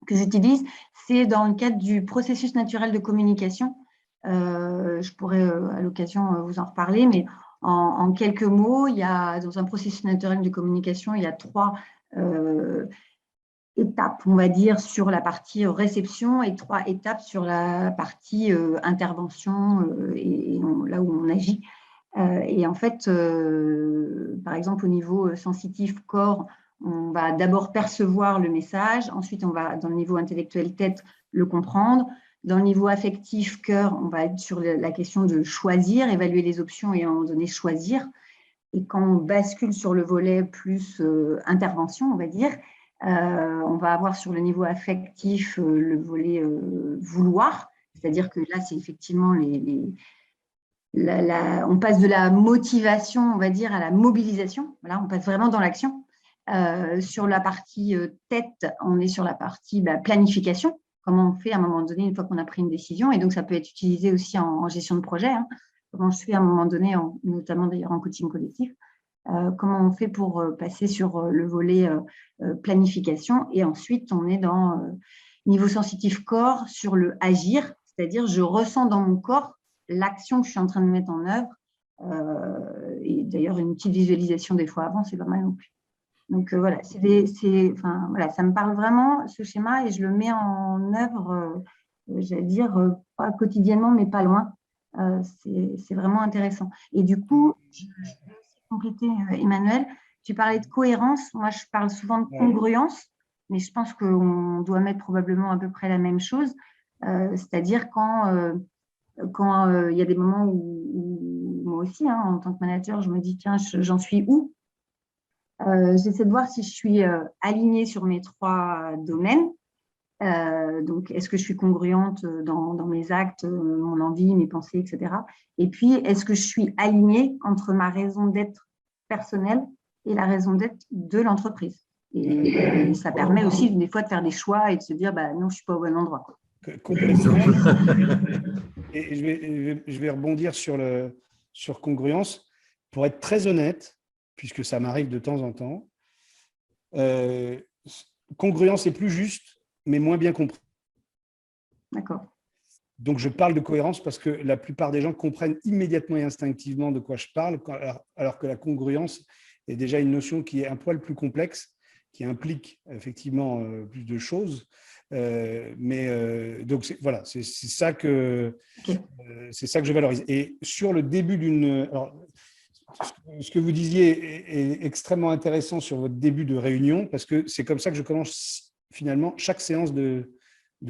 que j'utilise, c'est dans le cadre du processus naturel de communication. Je pourrais à l'occasion vous en reparler, mais en quelques mots, dans un processus naturel de communication, il y a 3 étapes, on va dire, sur la partie réception et 3 étapes sur la partie intervention et là où on agit. Et en fait, par exemple, au niveau sensitif corps, on va d'abord percevoir le message, ensuite on va, dans le niveau intellectuel tête, le comprendre. Dans le niveau affectif cœur, on va être sur la question de choisir, évaluer les options et à un moment donné choisir. Et quand on bascule sur le volet plus intervention, on va dire, on va avoir sur le niveau affectif le volet vouloir, c'est-à-dire que là, c'est effectivement on passe de la motivation, on va dire, à la mobilisation. Voilà, on passe vraiment dans l'action. Sur la partie tête, on est sur la partie planification. Comment on fait à un moment donné une fois qu'on a pris une décision. Et donc, ça peut être utilisé aussi en gestion de projet. Hein. Comment je fais à un moment donné, notamment d'ailleurs en coaching collectif. Comment on fait pour passer sur le volet planification. Et ensuite, on est dans niveau sensitif corps sur le agir, c'est-à-dire je ressens dans mon corps l'action que je suis en train de mettre en œuvre. Et d'ailleurs, une petite visualisation des fois avant, c'est pas mal non plus. Donc voilà, voilà, ça me parle vraiment ce schéma et je le mets en œuvre, j'allais dire, pas quotidiennement, mais pas loin. C'est vraiment intéressant. Et du coup, je vais aussi compléter, Emmanuel, tu parlais de cohérence. Moi, je parle souvent de congruence, mais je pense qu'on doit mettre probablement à peu près la même chose. C'est-à-dire quand il y a des moments où moi aussi, hein, en tant que manager, je me dis, tiens, j'en suis où? J'essaie de voir si je suis alignée sur mes 3 domaines. Donc, est-ce que je suis congruente dans mes actes, mon envie, mes pensées, etc. Et puis, est-ce que je suis alignée entre ma raison d'être personnelle et la raison d'être de l'entreprise? Et ça permet aussi des fois de faire des choix et de se dire, bah, non, je ne suis pas au bon endroit. Complètement. Et je vais rebondir sur congruence. Pour être très honnête, puisque ça m'arrive de temps en temps, congruence est plus juste, mais moins bien compris. D'accord. Donc, je parle de cohérence parce que la plupart des gens comprennent immédiatement et instinctivement de quoi je parle, alors que la congruence est déjà une notion qui est un poil plus complexe, qui implique effectivement plus de choses. Donc, voilà, c'est ça que je valorise. Et sur le début ce que vous disiez est extrêmement intéressant sur votre début de réunion, parce que c'est comme ça que je commence finalement chaque séance de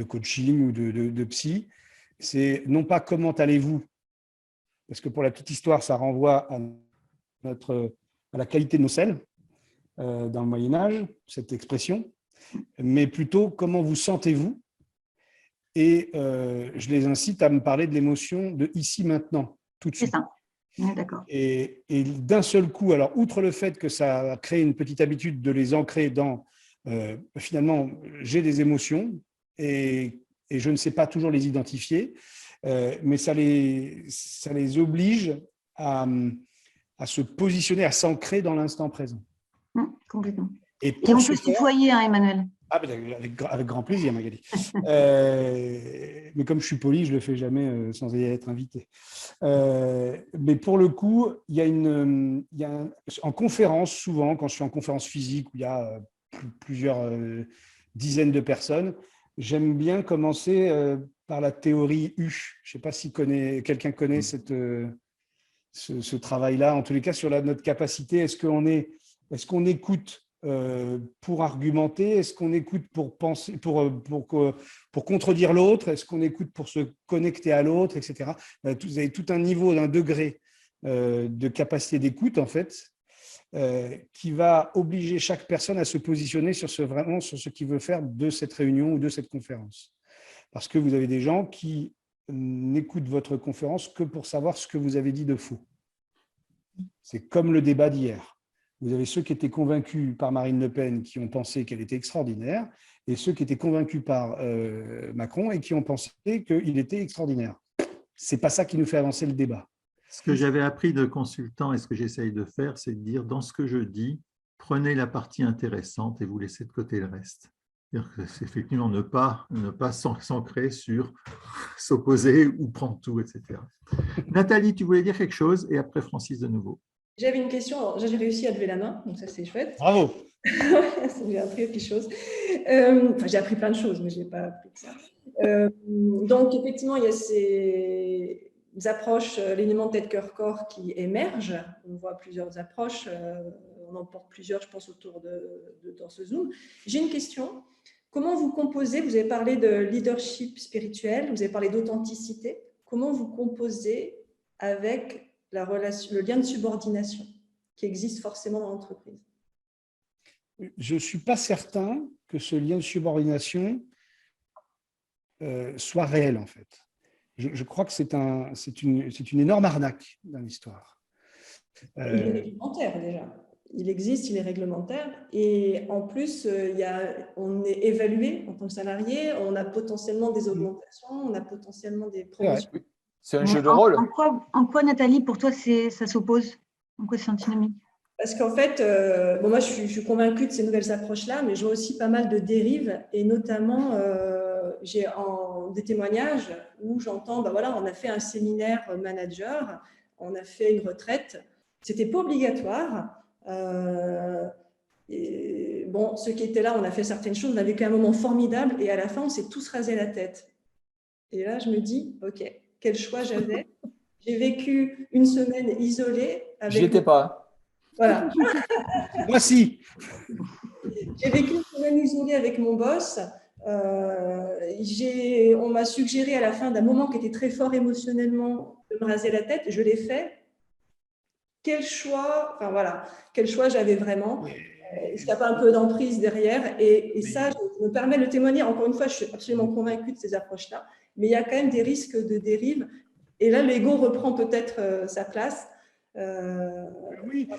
coaching ou de psy. C'est non pas comment allez-vous, parce que pour la petite histoire, ça renvoie à la qualité de nos selles dans le Moyen-Âge, cette expression, mais plutôt comment vous sentez-vous. Et je les incite à me parler de l'émotion de ici, maintenant, tout de suite. C'est ça. Ouais, d'accord. Et d'un seul coup, alors outre le fait que ça a créé une petite habitude de les ancrer dans finalement, j'ai des émotions et je ne sais pas toujours les identifier, mais ça les oblige à se positionner, à s'ancrer dans l'instant présent. Complètement. Et on peut se tutoyer, hein, Emmanuel. Ah, avec grand plaisir, Magali. Mais comme je suis poli, je ne le fais jamais sans y être invité. Mais pour le coup, en conférence, souvent, quand je suis en conférence physique où il y a plusieurs dizaines de personnes, j'aime bien commencer par la théorie U. Je ne sais pas si quelqu'un connaît ce travail-là. En tous les cas, sur notre capacité, est-ce qu'on écoute pour argumenter? Est-ce qu'on écoute pour penser, pour contredire l'autre? Est-ce qu'on écoute pour se connecter à l'autre, etc. Vous avez tout un niveau, d'un degré de capacité d'écoute, en fait, qui va obliger chaque personne à se positionner vraiment sur ce qu'il veut faire de cette réunion ou de cette conférence. Parce que vous avez des gens qui n'écoutent votre conférence que pour savoir ce que vous avez dit de faux. C'est comme le débat d'hier. Vous avez ceux qui étaient convaincus par Marine Le Pen, qui ont pensé qu'elle était extraordinaire, et ceux qui étaient convaincus par Macron et qui ont pensé qu'il était extraordinaire. Ce n'est pas ça qui nous fait avancer le débat. Ce que j'avais appris de consultant et ce que j'essaye de faire, c'est de dire, dans ce que je dis, prenez la partie intéressante et vous laissez de côté le reste. C'est effectivement ne pas s'ancrer sur s'opposer ou prendre tout, etc. Nathalie, tu voulais dire quelque chose et après Francis de nouveau. J'avais une question, j'ai réussi à lever la main, donc ça c'est chouette. Bravo. J'ai appris quelque chose. J'ai appris plein de choses, mais je n'ai pas appris que ça. Donc effectivement, il y a ces approches, l'élément tête-cœur-corps qui émergent. On voit plusieurs approches, on en porte plusieurs, je pense, autour dans ce Zoom. J'ai une question. Comment vous composez? Vous avez parlé de leadership spirituel, vous avez parlé d'authenticité. Comment vous composez avec le lien de subordination qui existe forcément dans l'entreprise? Je ne suis pas certain que ce lien de subordination soit réel, en fait. Je crois que c'est une énorme arnaque dans l'histoire. Il est réglementaire déjà. Il existe, il est réglementaire. Et en plus, on est évalué en tant que salarié, on a potentiellement des augmentations, on a potentiellement des promotions. Ouais. C'est un jeu de rôle. En quoi, Nathalie, pour toi, ça s'oppose? En quoi c'est antinomique? Parce qu'en fait, moi, je suis convaincue de ces nouvelles approches-là, mais je vois aussi pas mal de dérives, et notamment, j'ai des témoignages où j'entends, voilà, on a fait un séminaire manager, on a fait une retraite, c'était pas obligatoire. Et bon, ceux qui étaient là, on a fait certaines choses, on a vécu un moment formidable, et à la fin, on s'est tous rasé la tête. Et là, je me dis, OK, quel choix j'avais. J'ai vécu une semaine isolée. J'y étais pas. Voilà. Moi, si. J'ai vécu une semaine isolée avec mon boss. On m'a suggéré à la fin d'un moment qui était très fort émotionnellement de me raser la tête. Je l'ai fait. quel choix, enfin voilà, quel choix j'avais vraiment. Est-ce qu'il n'y a pas un peu d'emprise derrière? Et ça, je me permets de le témoigner. Encore une fois, je suis absolument convaincue de ces approches-là, mais il y a quand même des risques de dérive. Et là, l'ego reprend peut-être sa place. Oui,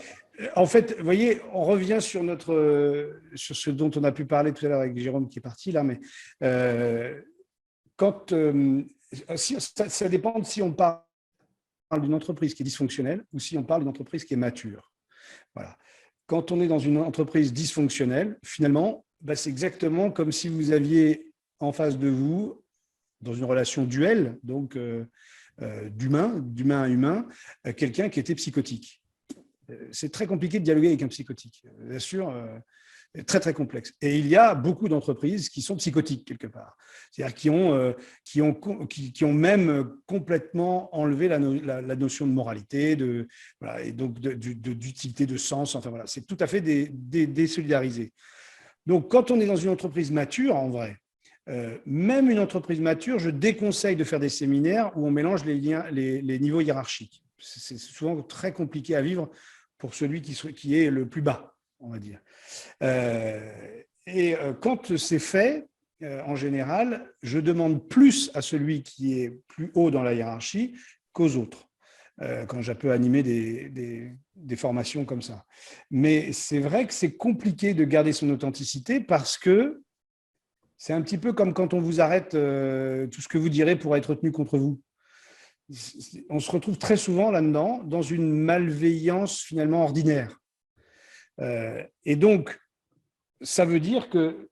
en fait, vous voyez, on revient sur ce dont on a pu parler tout à l'heure avec Jérôme qui est parti là, mais ça dépend de si on parle d'une entreprise qui est dysfonctionnelle ou si on parle d'une entreprise qui est mature. Voilà. Quand on est dans une entreprise dysfonctionnelle, finalement, c'est exactement comme si vous aviez en face de vous, dans une relation duelle, donc d'humain à humain, quelqu'un qui était psychotique. C'est très compliqué de dialoguer avec un psychotique, bien sûr, très très complexe. Et il y a beaucoup d'entreprises qui sont psychotiques quelque part, c'est-à-dire qui ont même complètement enlevé la notion de moralité, voilà, et donc d'utilité, de sens. Enfin voilà, c'est tout à fait désolidarisé. Donc, quand on est dans une entreprise mature, en vrai, même une entreprise mature, je déconseille de faire des séminaires où on mélange les niveaux hiérarchiques. C'est souvent très compliqué à vivre pour celui qui est le plus bas, on va dire. Quand c'est fait, en général, je demande plus à celui qui est plus haut dans la hiérarchie qu'aux autres, quand je peux animer des formations comme ça. Mais c'est vrai que c'est compliqué de garder son authenticité parce que c'est un petit peu comme quand on vous arrête tout ce que vous direz pour être tenu contre vous. On se retrouve très souvent là-dedans, dans une malveillance finalement ordinaire. Et donc, ça veut dire que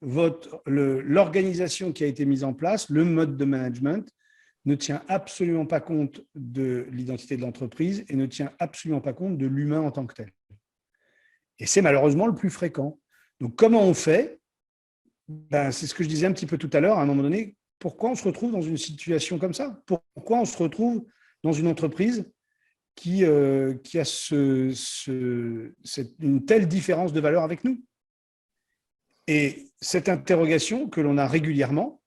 l'organisation qui a été mise en place, le mode de management, ne tient absolument pas compte de l'identité de l'entreprise et ne tient absolument pas compte de l'humain en tant que tel. Et c'est malheureusement le plus fréquent. Donc, comment on fait ? C'est ce que je disais un petit peu tout à l'heure, à un moment donné, pourquoi on se retrouve dans une situation comme ça ? Pourquoi on se retrouve dans une entreprise qui a une telle différence de valeur avec nous ? Et cette interrogation que l'on a régulièrement,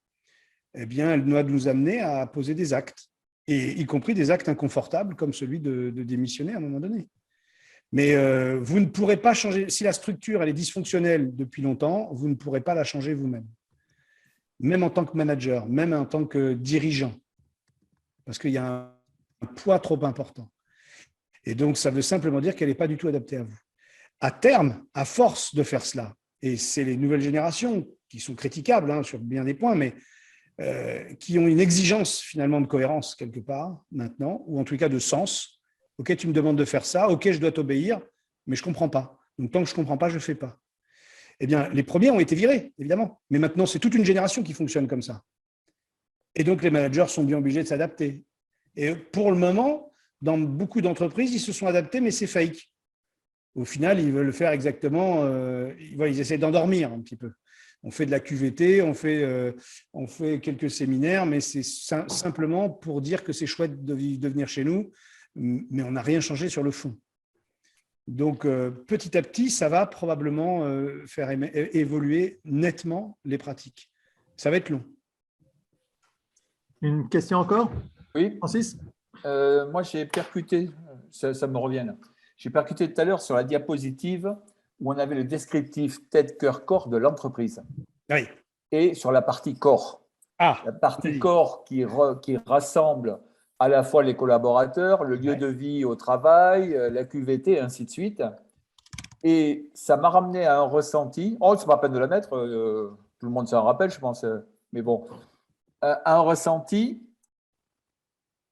eh bien, elle doit nous amener à poser des actes, et y compris des actes inconfortables comme celui de démissionner à un moment donné. Mais vous ne pourrez pas changer, si la structure elle est dysfonctionnelle depuis longtemps, vous ne pourrez pas la changer vous-même. Même en tant que manager, même en tant que dirigeant, parce qu'il y a un poids trop important. Et donc, ça veut simplement dire qu'elle n'est pas du tout adaptée à vous. À terme, à force de faire cela, et c'est les nouvelles générations qui sont critiquables sur bien des points, mais qui ont une exigence finalement de cohérence quelque part maintenant, ou en tout cas de sens. Ok, tu me demandes de faire ça, ok, je dois t'obéir, mais je ne comprends pas. Donc, tant que je ne comprends pas, je ne fais pas. Eh bien, les premiers ont été virés, évidemment. Mais maintenant, c'est toute une génération qui fonctionne comme ça. Et donc, les managers sont bien obligés de s'adapter. Et pour le moment, dans beaucoup d'entreprises, ils se sont adaptés, mais c'est fake. Au final, ils veulent faire exactement… ils essaient d'endormir un petit peu. On fait de la QVT, on fait quelques séminaires, mais c'est simplement pour dire que c'est chouette de venir chez nous, mais on n'a rien changé sur le fond. Donc, petit à petit, ça va probablement faire évoluer nettement les pratiques. Ça va être long. Une question encore ? Oui. Francis ? Moi, j'ai percuté, ça me revient là. J'ai percuté tout à l'heure sur la diapositive où on avait le descriptif tête, cœur, corps de l'entreprise. Oui. Et sur la partie corps. La partie corps qui rassemble à la fois les collaborateurs, le lieu de vie au travail, la QVT, et ainsi de suite. Et ça m'a ramené à un ressenti. Oh, c'est pas la peine de la mettre, tout le monde s'en rappelle, je pense. Mais bon, à un ressenti.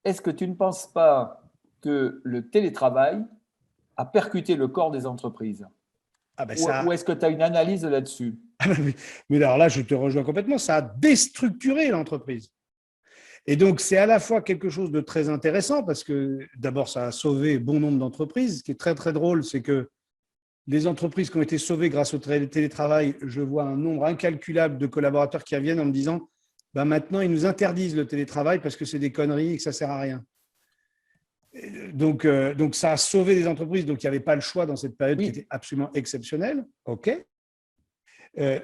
Est-ce que tu ne penses pas que le télétravail a percuté le corps des entreprises ? Ou est-ce que tu as une analyse là-dessus ? Mais alors là, je te rejoins complètement. Ça a déstructuré l'entreprise. Et donc, c'est à la fois quelque chose de très intéressant parce que d'abord, ça a sauvé bon nombre d'entreprises. Ce qui est très, très drôle, c'est que les entreprises qui ont été sauvées grâce au télétravail, je vois un nombre incalculable de collaborateurs qui reviennent en me disant maintenant, ils nous interdisent le télétravail parce que c'est des conneries et que ça ne sert à rien. Donc, ça a sauvé des entreprises. Donc, il n'y avait pas le choix dans cette période qui était absolument exceptionnelle. OK.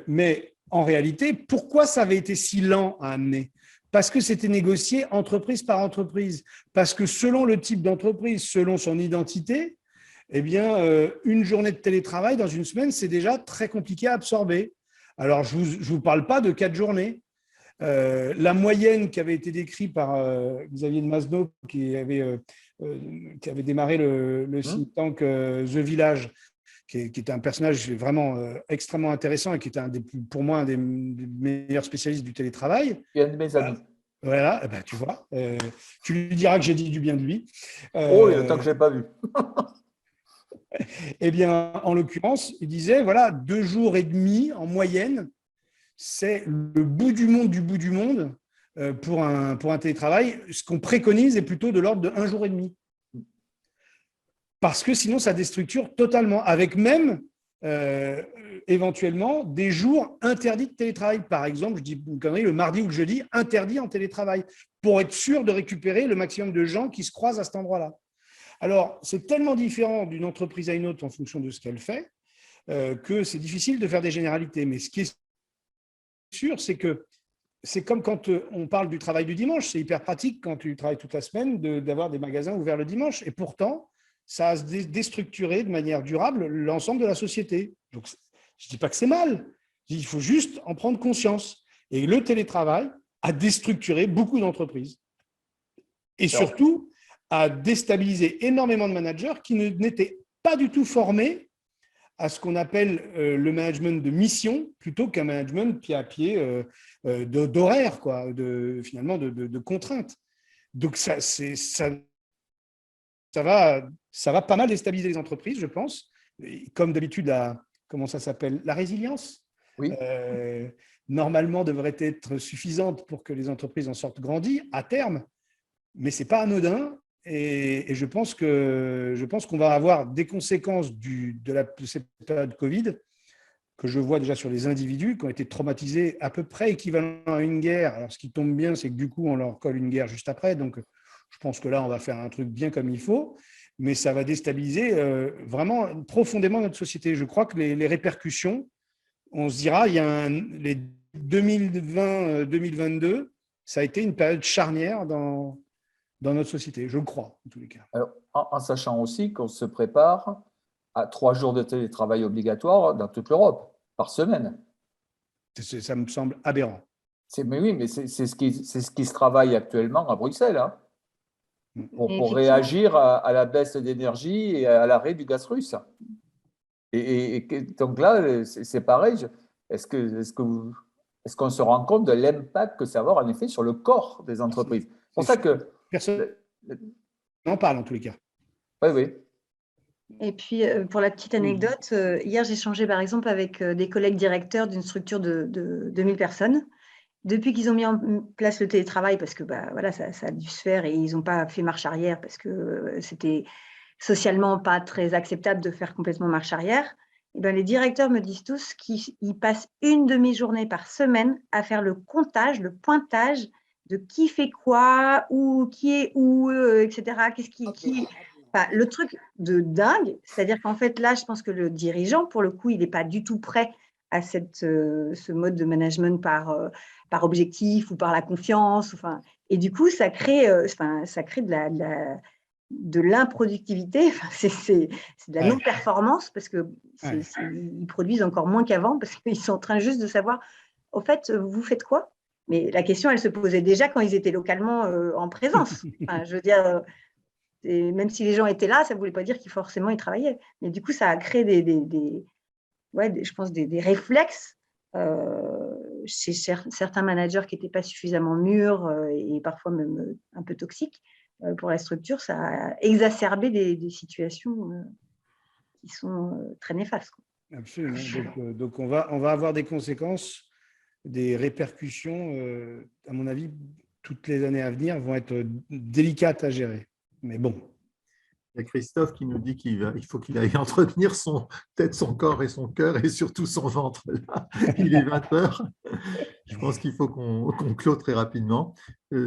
Mais en réalité, pourquoi ça avait été si lent à amener ? Parce que c'était négocié entreprise par entreprise. Parce que selon le type d'entreprise, selon son identité, eh bien, une journée de télétravail dans une semaine, c'est déjà très compliqué à absorber. Alors, je ne vous parle pas de 4 journées. La moyenne qui avait été décrite par Xavier de Masno, qui avait démarré le think tank The Village, qui est un personnage vraiment extrêmement intéressant et qui est pour moi un des meilleurs spécialistes du télétravail. Et un de mes amis. Voilà, eh ben, tu vois, tu lui diras que j'ai dit du bien de lui. Oh, il y a longtemps que je ne l'ai pas vu. Eh bien, en l'occurrence, il disait, voilà, 2 jours et demi en moyenne, c'est le bout du monde pour un télétravail. Ce qu'on préconise est plutôt de l'ordre de 1 jour et demi. Parce que sinon, ça déstructure totalement, avec même éventuellement des jours interdits de télétravail. Par exemple, je dis une connerie, le mardi ou le jeudi, interdit en télétravail, pour être sûr de récupérer le maximum de gens qui se croisent à cet endroit-là. Alors, c'est tellement différent d'une entreprise à une autre en fonction de ce qu'elle fait que c'est difficile de faire des généralités. Mais ce qui est sûr, c'est que c'est comme quand on parle du travail du dimanche. C'est hyper pratique quand tu travailles toute la semaine d'avoir des magasins ouverts le dimanche. Et pourtant, ça a déstructuré de manière durable l'ensemble de la société. Donc, je ne dis pas que c'est mal. Je dis, il faut juste en prendre conscience. Et le télétravail a déstructuré beaucoup d'entreprises. Et surtout, a déstabilisé énormément de managers qui n'étaient pas du tout formés à ce qu'on appelle le management de mission plutôt qu'un management pied à pied d'horaire, quoi, finalement de contraintes. Donc, ça va pas mal déstabiliser les entreprises, je pense. Et comme d'habitude, comment ça s'appelle ? La résilience, oui. Normalement, devrait être suffisante pour que les entreprises en sortent grandies à terme, mais ce n'est pas anodin. Et je pense qu'on va avoir des conséquences de cette période Covid que je vois déjà sur les individus qui ont été traumatisés à peu près équivalent à une guerre. Alors, ce qui tombe bien, c'est que du coup, on leur colle une guerre juste après. Donc, je pense que là, on va faire un truc bien comme il faut, mais ça va déstabiliser vraiment profondément notre société. Je crois que les répercussions, on se dira, les 2020-2022, ça a été une période charnière dans notre société, je le crois, en tous les cas. Alors, en sachant aussi qu'on se prépare à 3 jours de télétravail obligatoire dans toute l'Europe, par semaine. Ça me semble aberrant. Mais oui, mais c'est ce qui se travaille actuellement à Bruxelles, hein, pour réagir à la baisse d'énergie et à l'arrêt du gaz russe. Et donc là, c'est pareil. Est-ce qu'on se rend compte de l'impact que ça va avoir en effet sur le corps des entreprises ? C'est pour ça que… Personne n'en parle en tous les cas. Oui, oui. Et puis, pour la petite anecdote, hier, j'ai échangé par exemple avec des collègues directeurs d'une structure de 2000 personnes. Depuis qu'ils ont mis en place le télétravail, parce que voilà, ça a dû se faire et ils n'ont pas fait marche arrière parce que c'était socialement pas très acceptable de faire complètement marche arrière, et bien, les directeurs me disent tous qu'ils passent une demi-journée par semaine à faire le comptage, le pointage de qui fait quoi, où, qui est où, etc. Qu'est-ce qui… Enfin, le truc de dingue, c'est-à-dire qu'en fait, là, je pense que le dirigeant, pour le coup, il n'est pas du tout prêt à ce mode de management par objectif ou par la confiance. Enfin, et du coup, ça crée de l'improductivité, c'est de la non-performance parce qu'ils produisent encore moins qu'avant parce qu'ils sont en train juste de savoir, au fait, vous faites quoi ? Mais la question, elle se posait déjà quand ils étaient localement en présence. Enfin, je veux dire, même si les gens étaient là, ça ne voulait pas dire qu'ils forcément ils travaillaient. Mais du coup, ça a créé je pense des réflexes chez certains managers qui n'étaient pas suffisamment mûrs et parfois même un peu toxiques pour la structure. Ça a exacerbé des situations qui sont très néfastes. Absolument. Donc on va avoir des conséquences, des répercussions, à mon avis, toutes les années à venir vont être délicates à gérer. Mais bon. Il y a Christophe qui nous dit qu'il faut qu'il aille entretenir peut-être son corps et son cœur et surtout son ventre. Là, il est 20h. Je pense qu'il faut qu'on clôt très rapidement.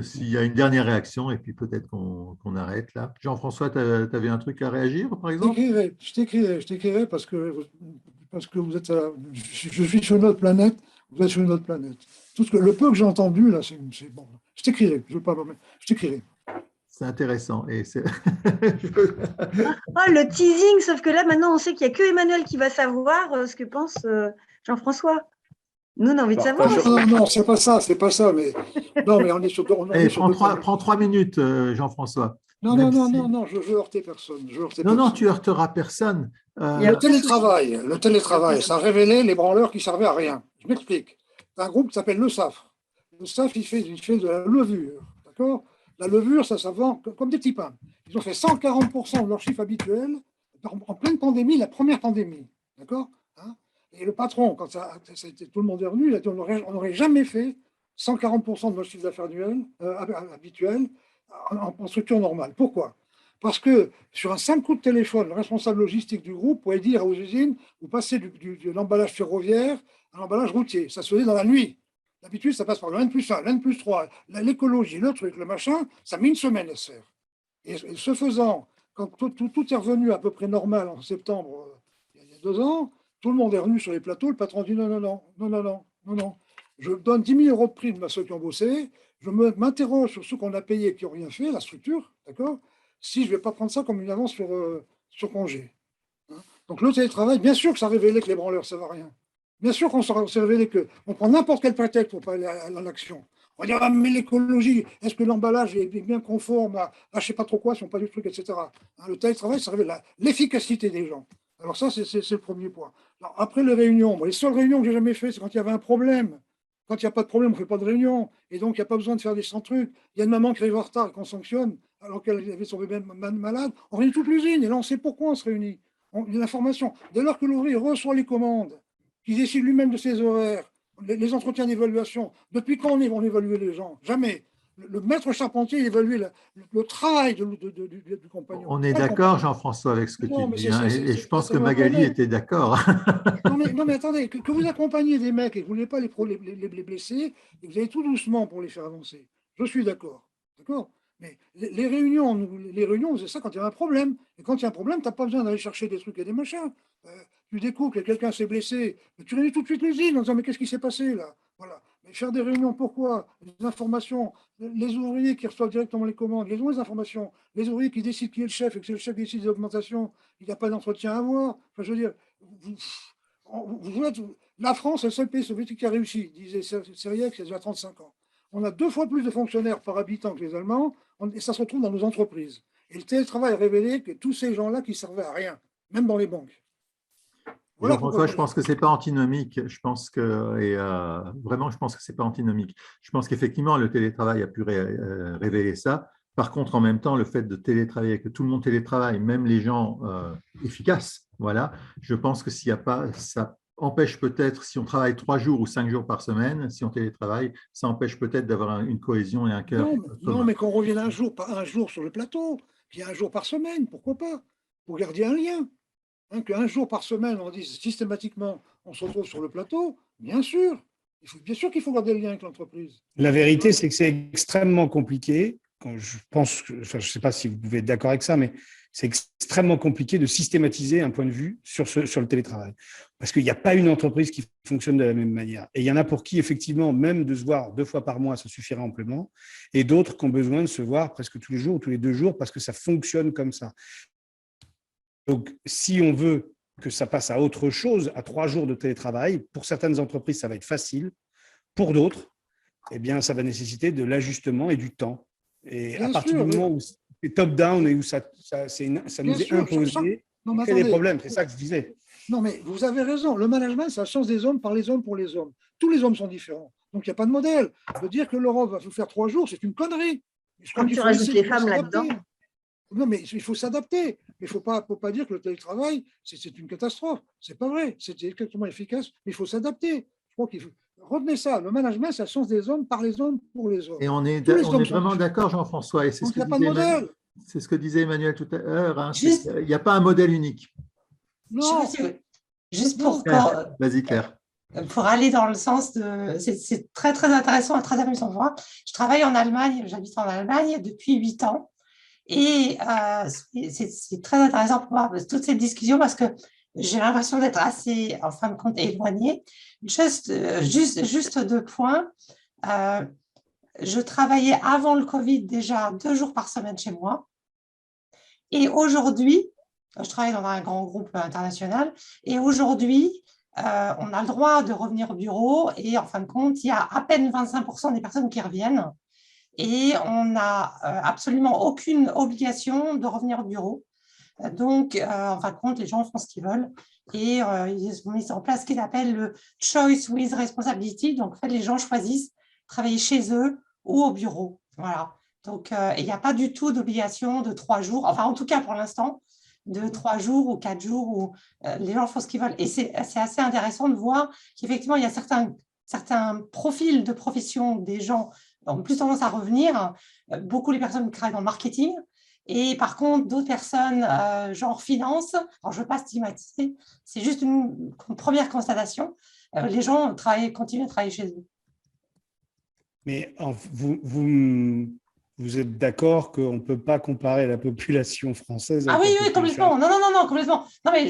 S'il y a une dernière réaction et puis peut-être qu'on arrête là. Jean-François, tu avais un truc à réagir par exemple ? Je t'écrirai parce que vous êtes je suis sur une autre planète, vous êtes sur une autre planète. Le peu que j'ai entendu là, c'est bon. Je t'écrirai, je t'écrirai. C'est intéressant. Et le teasing, sauf que là, maintenant, on sait qu'il n'y a que Emmanuel qui va savoir ce que pense Jean-François. Nous, on a envie de savoir. Non, c'est pas ça, mais non, mais on est sur. Prends 3 minutes, Jean-François. Non, je veux heurter personne. Non, tu heurteras personne. Le télétravail, ça a révélé les branleurs qui servaient à rien. Je m'explique. C'est un groupe qui s'appelle le SAF. Le SAF, il fait de la levure, d'accord? La levure, ça vend comme des petits pains. Ils ont fait 140% de leur chiffre habituel en pleine pandémie, la première pandémie, d'accord? Et le patron, quand tout le monde est revenu, il a dit on n'aurait jamais fait 140% de notre chiffre d'affaires habituel en structure normale. Pourquoi? Parce que sur un simple coup de téléphone, le responsable logistique du groupe pouvait dire aux usines, vous passez de l'emballage ferroviaire à l'emballage routier. Ça se faisait dans la nuit. D'habitude, ça passe par le N+1, le N+3, l'écologie, le truc, le machin, ça met une semaine à se faire. Et ce faisant, quand tout est revenu à peu près normal en septembre, il y a 2 ans, tout le monde est revenu sur les plateaux, le patron dit non. Je donne 10 000 euros de prime à ceux qui ont bossé, je m'interroge sur ceux qu'on a payés et qui n'ont rien fait, la structure, d'accord? Si je ne vais pas prendre ça comme une avance sur congé. Donc le télétravail, bien sûr que ça a révélé que les branleurs, ça ne va rien. Bien sûr qu'on s'est révélé qu'on prend n'importe quel prétexte pour pas aller à l'action. On va dire, ah, mais l'écologie, est-ce que l'emballage est bien conforme à je ne sais pas trop quoi, si on pas du truc, etc. Le télétravail, ça révèle l'efficacité des gens. Alors ça, c'est le premier point. Alors, après les réunions, les seules réunions que j'ai jamais faites, c'est quand il y avait un problème. Quand il n'y a pas de problème, on ne fait pas de réunion. Et donc, il n'y a pas besoin de faire des 100 trucs. Il y a une maman qui arrive en retard et qu'on sanctionne alors qu'elle avait son bébé malade. On réunit toute l'usine et là, on sait pourquoi on se réunit. Il y a l'information. Dès lors que l'ouvrier reçoit les commandes, qu'il décide lui-même de ses horaires, les entretiens d'évaluation, depuis quand on évalue les gens? Jamais. Le maître charpentier évalue le travail du compagnon. On est d'accord, Jean-François, avec ce que tu dis. Et je pense que Magali était d'accord. Non, mais attendez, que vous accompagnez des mecs et que vous ne voulez pas les blesser, et que vous allez tout doucement pour les faire avancer. Je suis d'accord. D'accord? Mais les réunions, c'est ça quand il y a un problème. Et quand il y a un problème, tu n'as pas besoin d'aller chercher des trucs et des machins. Tu découvres que quelqu'un s'est blessé, tu réunis tout de suite l'usine en disant mais qu'est-ce qui s'est passé là? Voilà. Mais faire des réunions, pourquoi? Les informations, les ouvriers qui reçoivent directement les commandes, ils ont les informations. Les ouvriers qui décident qui est le chef et que c'est le chef qui décide des augmentations, il n'y a pas d'entretien à avoir. Enfin, je veux dire, la France est le seul pays soviétique qui a réussi, disait Syriac, il y a déjà 35 ans. On a 2 fois plus de fonctionnaires par habitant que les Allemands, et ça se retrouve dans nos entreprises. Et le télétravail a révélé que tous ces gens-là qui ne servaient à rien, même dans les banques. Voilà pourquoi je pense que ce n'est pas antinomique. Je pense que ce n'est pas antinomique. Je pense qu'effectivement, le télétravail a pu révéler ça. Par contre, en même temps, le fait de télétravailler, que tout le monde télétravaille, même les gens efficaces, voilà, je pense que s'il n'y a pas, ça empêche peut-être, si on travaille 3 jours ou 5 jours par semaine, si on télétravaille, ça empêche peut-être d'avoir une cohésion et un cœur. Non, mais qu'on revienne un jour sur le plateau, puis un jour par semaine, pourquoi pas? Pour garder un lien. Qu'un jour par semaine, on dise systématiquement, on se retrouve sur le plateau, bien sûr. Bien sûr qu'il faut garder le lien avec l'entreprise. La vérité, c'est que c'est extrêmement compliqué. Je ne sais pas si vous pouvez être d'accord avec ça, mais c'est extrêmement compliqué de systématiser un point de vue sur le télétravail. Parce qu'il n'y a pas une entreprise qui fonctionne de la même manière. Et il y en a pour qui, effectivement, même de se voir 2 fois par mois, ça suffira amplement. Et d'autres qui ont besoin de se voir presque tous les jours ou tous les 2 jours parce que ça fonctionne comme ça. Donc, si on veut que ça passe à autre chose, à 3 jours de télétravail, pour certaines entreprises, ça va être facile. Pour d'autres, eh bien, ça va nécessiter de l'ajustement et du temps. Et bien à partir du moment où c'est top-down et où ça nous est imposé, on crée des problèmes. C'est ça que je disais. Non, mais vous avez raison. Le management, c'est la science des hommes par les hommes pour les hommes. Tous les hommes sont différents. Donc, il n'y a pas de modèle. De dire que l'Europe va vous faire 3 jours, c'est une connerie. Quand tu rajoutes les femmes là-dedans. Non, mais il faut s'adapter. Mais il ne faut pas dire que le télétravail, c'est une catastrophe. Ce n'est pas vrai. C'est exactement efficace, mais il faut s'adapter. Je crois qu'il faut. Retenez ça, le management, c'est la science des hommes par les hommes pour les hommes. Et on est vraiment d'accord, Jean-François. Et c'est ce que disait Emmanuel tout à l'heure. Il n'y a pas un modèle unique. Non. Juste pour… Vas-y, Claire. Pour aller dans le sens de… C'est très, très intéressant et très amusant pour moi. Je travaille en Allemagne, j'habite en Allemagne depuis 8 ans. Et c'est très intéressant pour moi, toutes ces discussions, parce que j'ai l'impression d'être assez, en fin de compte, éloignée. Juste 2 points. je travaillais avant le Covid déjà 2 jours par semaine chez moi. Et aujourd'hui, je travaille dans un grand groupe international. Et aujourd'hui, on a le droit de revenir au bureau. Et en fin de compte, il y a à peine 25% des personnes qui reviennent. Et on n'a absolument aucune obligation de revenir au bureau. Donc, en fin de compte, les gens font ce qu'ils veulent. Et ils ont mis en place ce qu'ils appellent le choice with responsibility. Donc, en fait, les gens choisissent travailler chez eux ou au bureau. Voilà. Donc, il n'y a pas du tout d'obligation de 3 jours, enfin, en tout cas pour l'instant, de 3 jours ou 4 jours où les gens font ce qu'ils veulent. Et c'est assez intéressant de voir qu'effectivement, il y a certains profils de profession des gens qui ont plus tendance à revenir. Beaucoup les personnes qui travaillent dans le marketing. Et par contre, d'autres personnes, genre finance, alors je ne veux pas stigmatiser, c'est juste une première constatation. Les gens continuent à travailler chez eux. Mais vous êtes d'accord qu'on ne peut pas comparer la population française Ah oui, oui, complètement. Non, complètement. Non, mais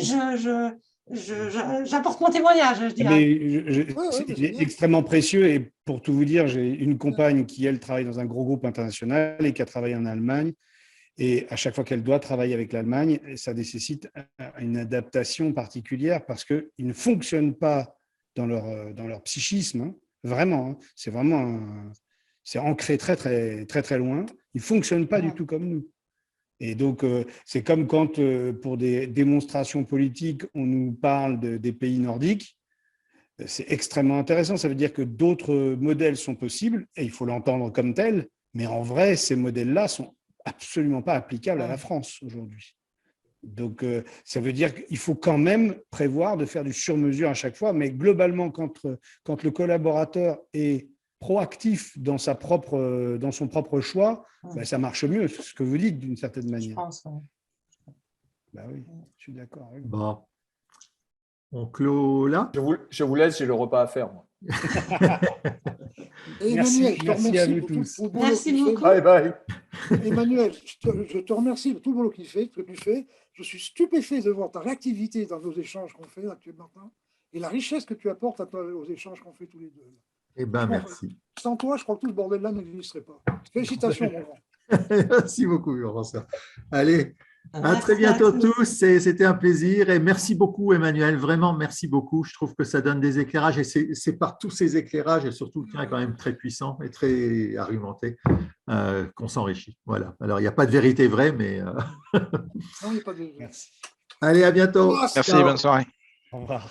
j'apporte mon témoignage, je dirais. C'est extrêmement précieux. Et pour tout vous dire, j'ai une compagne qui, elle, travaille dans un gros groupe international et qui a travaillé en Allemagne. Et à chaque fois qu'elle doit travailler avec l'Allemagne, ça nécessite une adaptation particulière parce qu'ils ne fonctionnent pas dans leur psychisme, hein, vraiment. Hein. C'est ancré très, très, très, très loin. Ils ne fonctionnent pas du tout comme nous. Et donc, c'est comme quand, pour des démonstrations politiques, on nous parle des pays nordiques. C'est extrêmement intéressant. Ça veut dire que d'autres modèles sont possibles et il faut l'entendre comme tel. Mais en vrai, ces modèles-là sont absolument pas applicable à la France aujourd'hui. Donc, ça veut dire qu'il faut quand même prévoir de faire du sur-mesure à chaque fois, mais globalement, quand le collaborateur est proactif dans son propre choix, ben, ça marche mieux, c'est ce que vous dites d'une certaine manière. Je pense, oui. Ben oui, je suis d'accord. Bon. On clôt là. Je vous laisse, j'ai le repas à faire, moi. Merci à vous tous. Merci beaucoup. Bye bye. Emmanuel, je te remercie pour tout le boulot que tu fais. Je suis stupéfait de voir ta réactivité dans nos échanges qu'on fait actuellement et la richesse que tu apportes aux échanges qu'on fait tous les deux. Eh bien, merci. Sans toi, je crois que tout ce bordel-là n'existerait pas. Félicitations, mon grand. Merci beaucoup, François. Allez, à très bientôt tous. C'était un plaisir et merci beaucoup, Emmanuel. Vraiment, merci beaucoup. Je trouve que ça donne des éclairages et c'est par tous ces éclairages et surtout le tien est quand même très puissant et très argumenté qu'on s'enrichit. Voilà. Alors, il n'y a pas de vérité vraie, mais… Non, il n'y a pas de… Merci. Allez, à bientôt. Merci, bonne soirée. Au revoir.